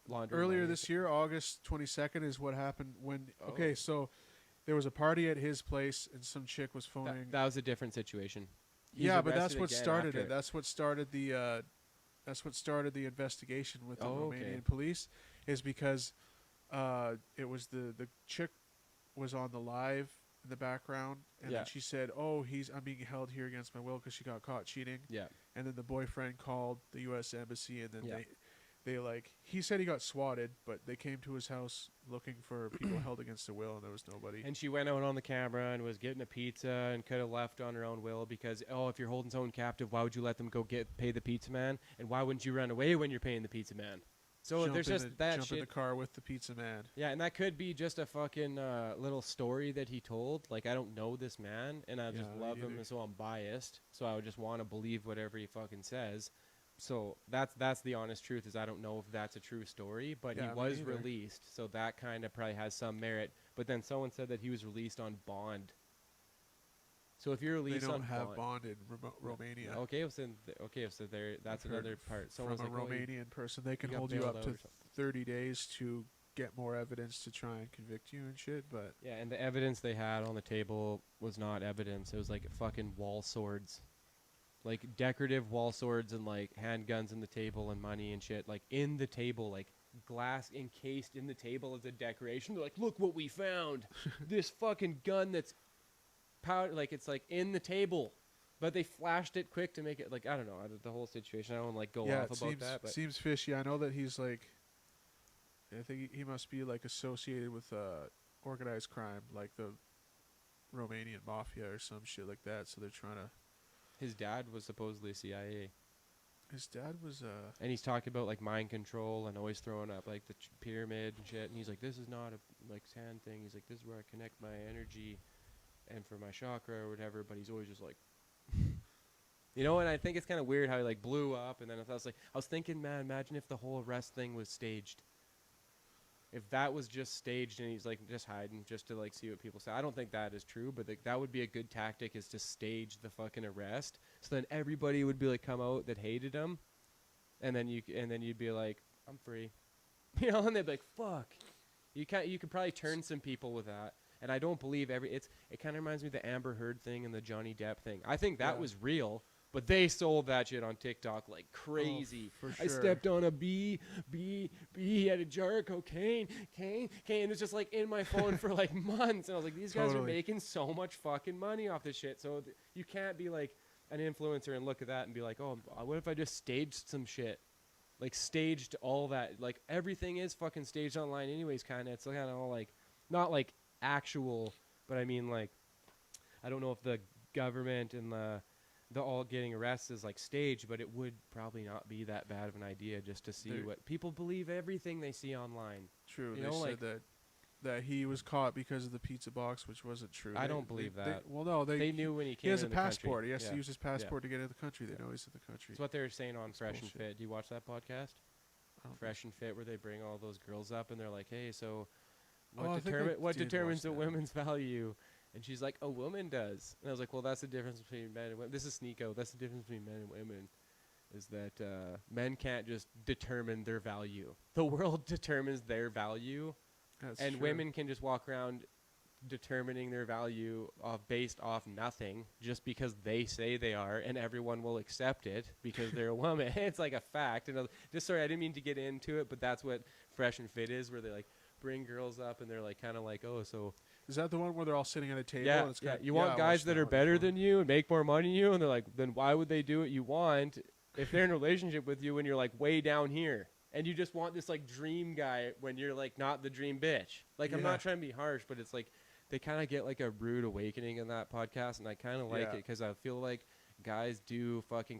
Laundry earlier money. this year, August 22nd is what happened when. Oh. Okay, so there was a party at his place and some chick was phoning. That was a different situation. He's Yeah, but that's arrested what again started after it. That's what started the. That's what started the investigation with the Oh, okay. Romanian police, is because it was the chick was on the live in the background, and Yeah. then she said, "Oh, I'm being held here against my will because she got caught cheating." Yeah. And then the boyfriend called the U.S. embassy, and then Yeah. they like he said he got swatted, but they came to his house looking for people held against their will, and there was nobody. And she went out on the camera and was getting a pizza and could have left on her own will because, oh, if you're holding someone captive, why would you let them go pay the pizza man? And why wouldn't you run away when you're paying the pizza man? So there's just that jump in the shit. car with the pizza man. Yeah, and that could be just a fucking little story that he told. Like, I don't know this man, and I just Yeah, me love him, neither. and so I'm biased. So I would just want to believe whatever he fucking says. So that's the honest truth, is I don't know if that's a true story, but Yeah, he me was neither. released, so that kind of probably has some merit. But then someone said that he was released on bond. So if you're They released don't on have bond, bond in Romania. okay, so there, that's I've heard another part. From Someone's a like, oh, Romanian person, they can got hold you bailed up out to or something. 30 days to get more evidence to try and convict you and shit. But yeah, and the evidence they had on the table was not evidence. It was like fucking wall swords. Like decorative wall swords and like handguns in the table and money and shit. Like in the table, like glass encased in the table as a decoration. They're like, look what we found. This fucking gun that's powder, like it's like in the table. But they flashed it quick to make it like, I don't know, the whole situation. I don't like go yeah, off it about seems that. But seems fishy. I know that he's like, I think he must be like associated with organized crime, like the Romanian mafia or some shit like that. So they're trying to. his dad was supposedly CIA. His dad was And he's talking about like mind control and always throwing up like the pyramid and shit. And he's like, this is not a like sand thing. He's like, this is where I connect my energy and for my chakra or whatever. But he's always just like, you know. And I think it's kind of weird how he like blew up. And then I was thinking, man, imagine if the whole arrest thing was staged. If that was just staged and he's like just hiding just to like see what people say. I don't think that is true, but like, that would be a good tactic, is to stage the fucking arrest, so then everybody would be like come out that hated him, and then you'd be like, I'm free, you know, and they'd be like, fuck. You could probably turn some people with that. And I don't believe it kind of reminds me of the Amber Heard thing and the Johnny Depp thing. I think that Yeah. was real. But they sold that shit on TikTok like crazy. for I sure. stepped on a bee, he had a jar of cocaine, cane. It was just like in my phone for like months. And I was like, these guys are Totally. making so much fucking money off this shit. So you can't be like an influencer and look at that and be like, oh, what if I just staged some shit? Like staged all that. Like everything is fucking staged online anyways, kind of. It's kind of all like, not like actual, but I mean like, I don't know if the government and the all getting arrested is like staged, but it would probably not be that bad of an idea just to see what people believe. Everything they see online. true. You They know, said like, that he was caught because of the pizza box, which wasn't true. I don't believe that. Well, no, They knew when he he came has a in the country. passport. He has Yeah. to use his passport to get into the country. They know he's in the country. It's what they were saying on It's Fresh bullshit. and Fit. Do you watch that podcast? I don't Fresh and Fit, where they bring all those girls up and they're like, hey, so Oh, I think I what did determines watch a that. woman's value? And she's like, a woman does. And I was like, well, that's the difference between men and women. This is Sneeko. That's the difference between men and women, is that men can't just determine their value. The world determines their value, That's and true. women can just walk around determining their value based off nothing, just because they say they are, and everyone will accept it because they're a woman. It's like a fact. And just sorry, I didn't mean to get into it, but that's what Fresh and Fit is, where they like bring girls up and they're like kind of like, oh, so Is that the one where they're all sitting at a table? yeah, and it's yeah. got, You I want watched guys that are one better before. than you and make more money than you, and they're like, then why would they do what you want if they're in a relationship with you when you're like way down here? And you just want this like dream guy when you're like not the dream bitch. Like, I'm Yeah. not trying to be harsh, but it's like they kind of get like a rude awakening in that podcast, and I kind of like Yeah. it because I feel like guys do fucking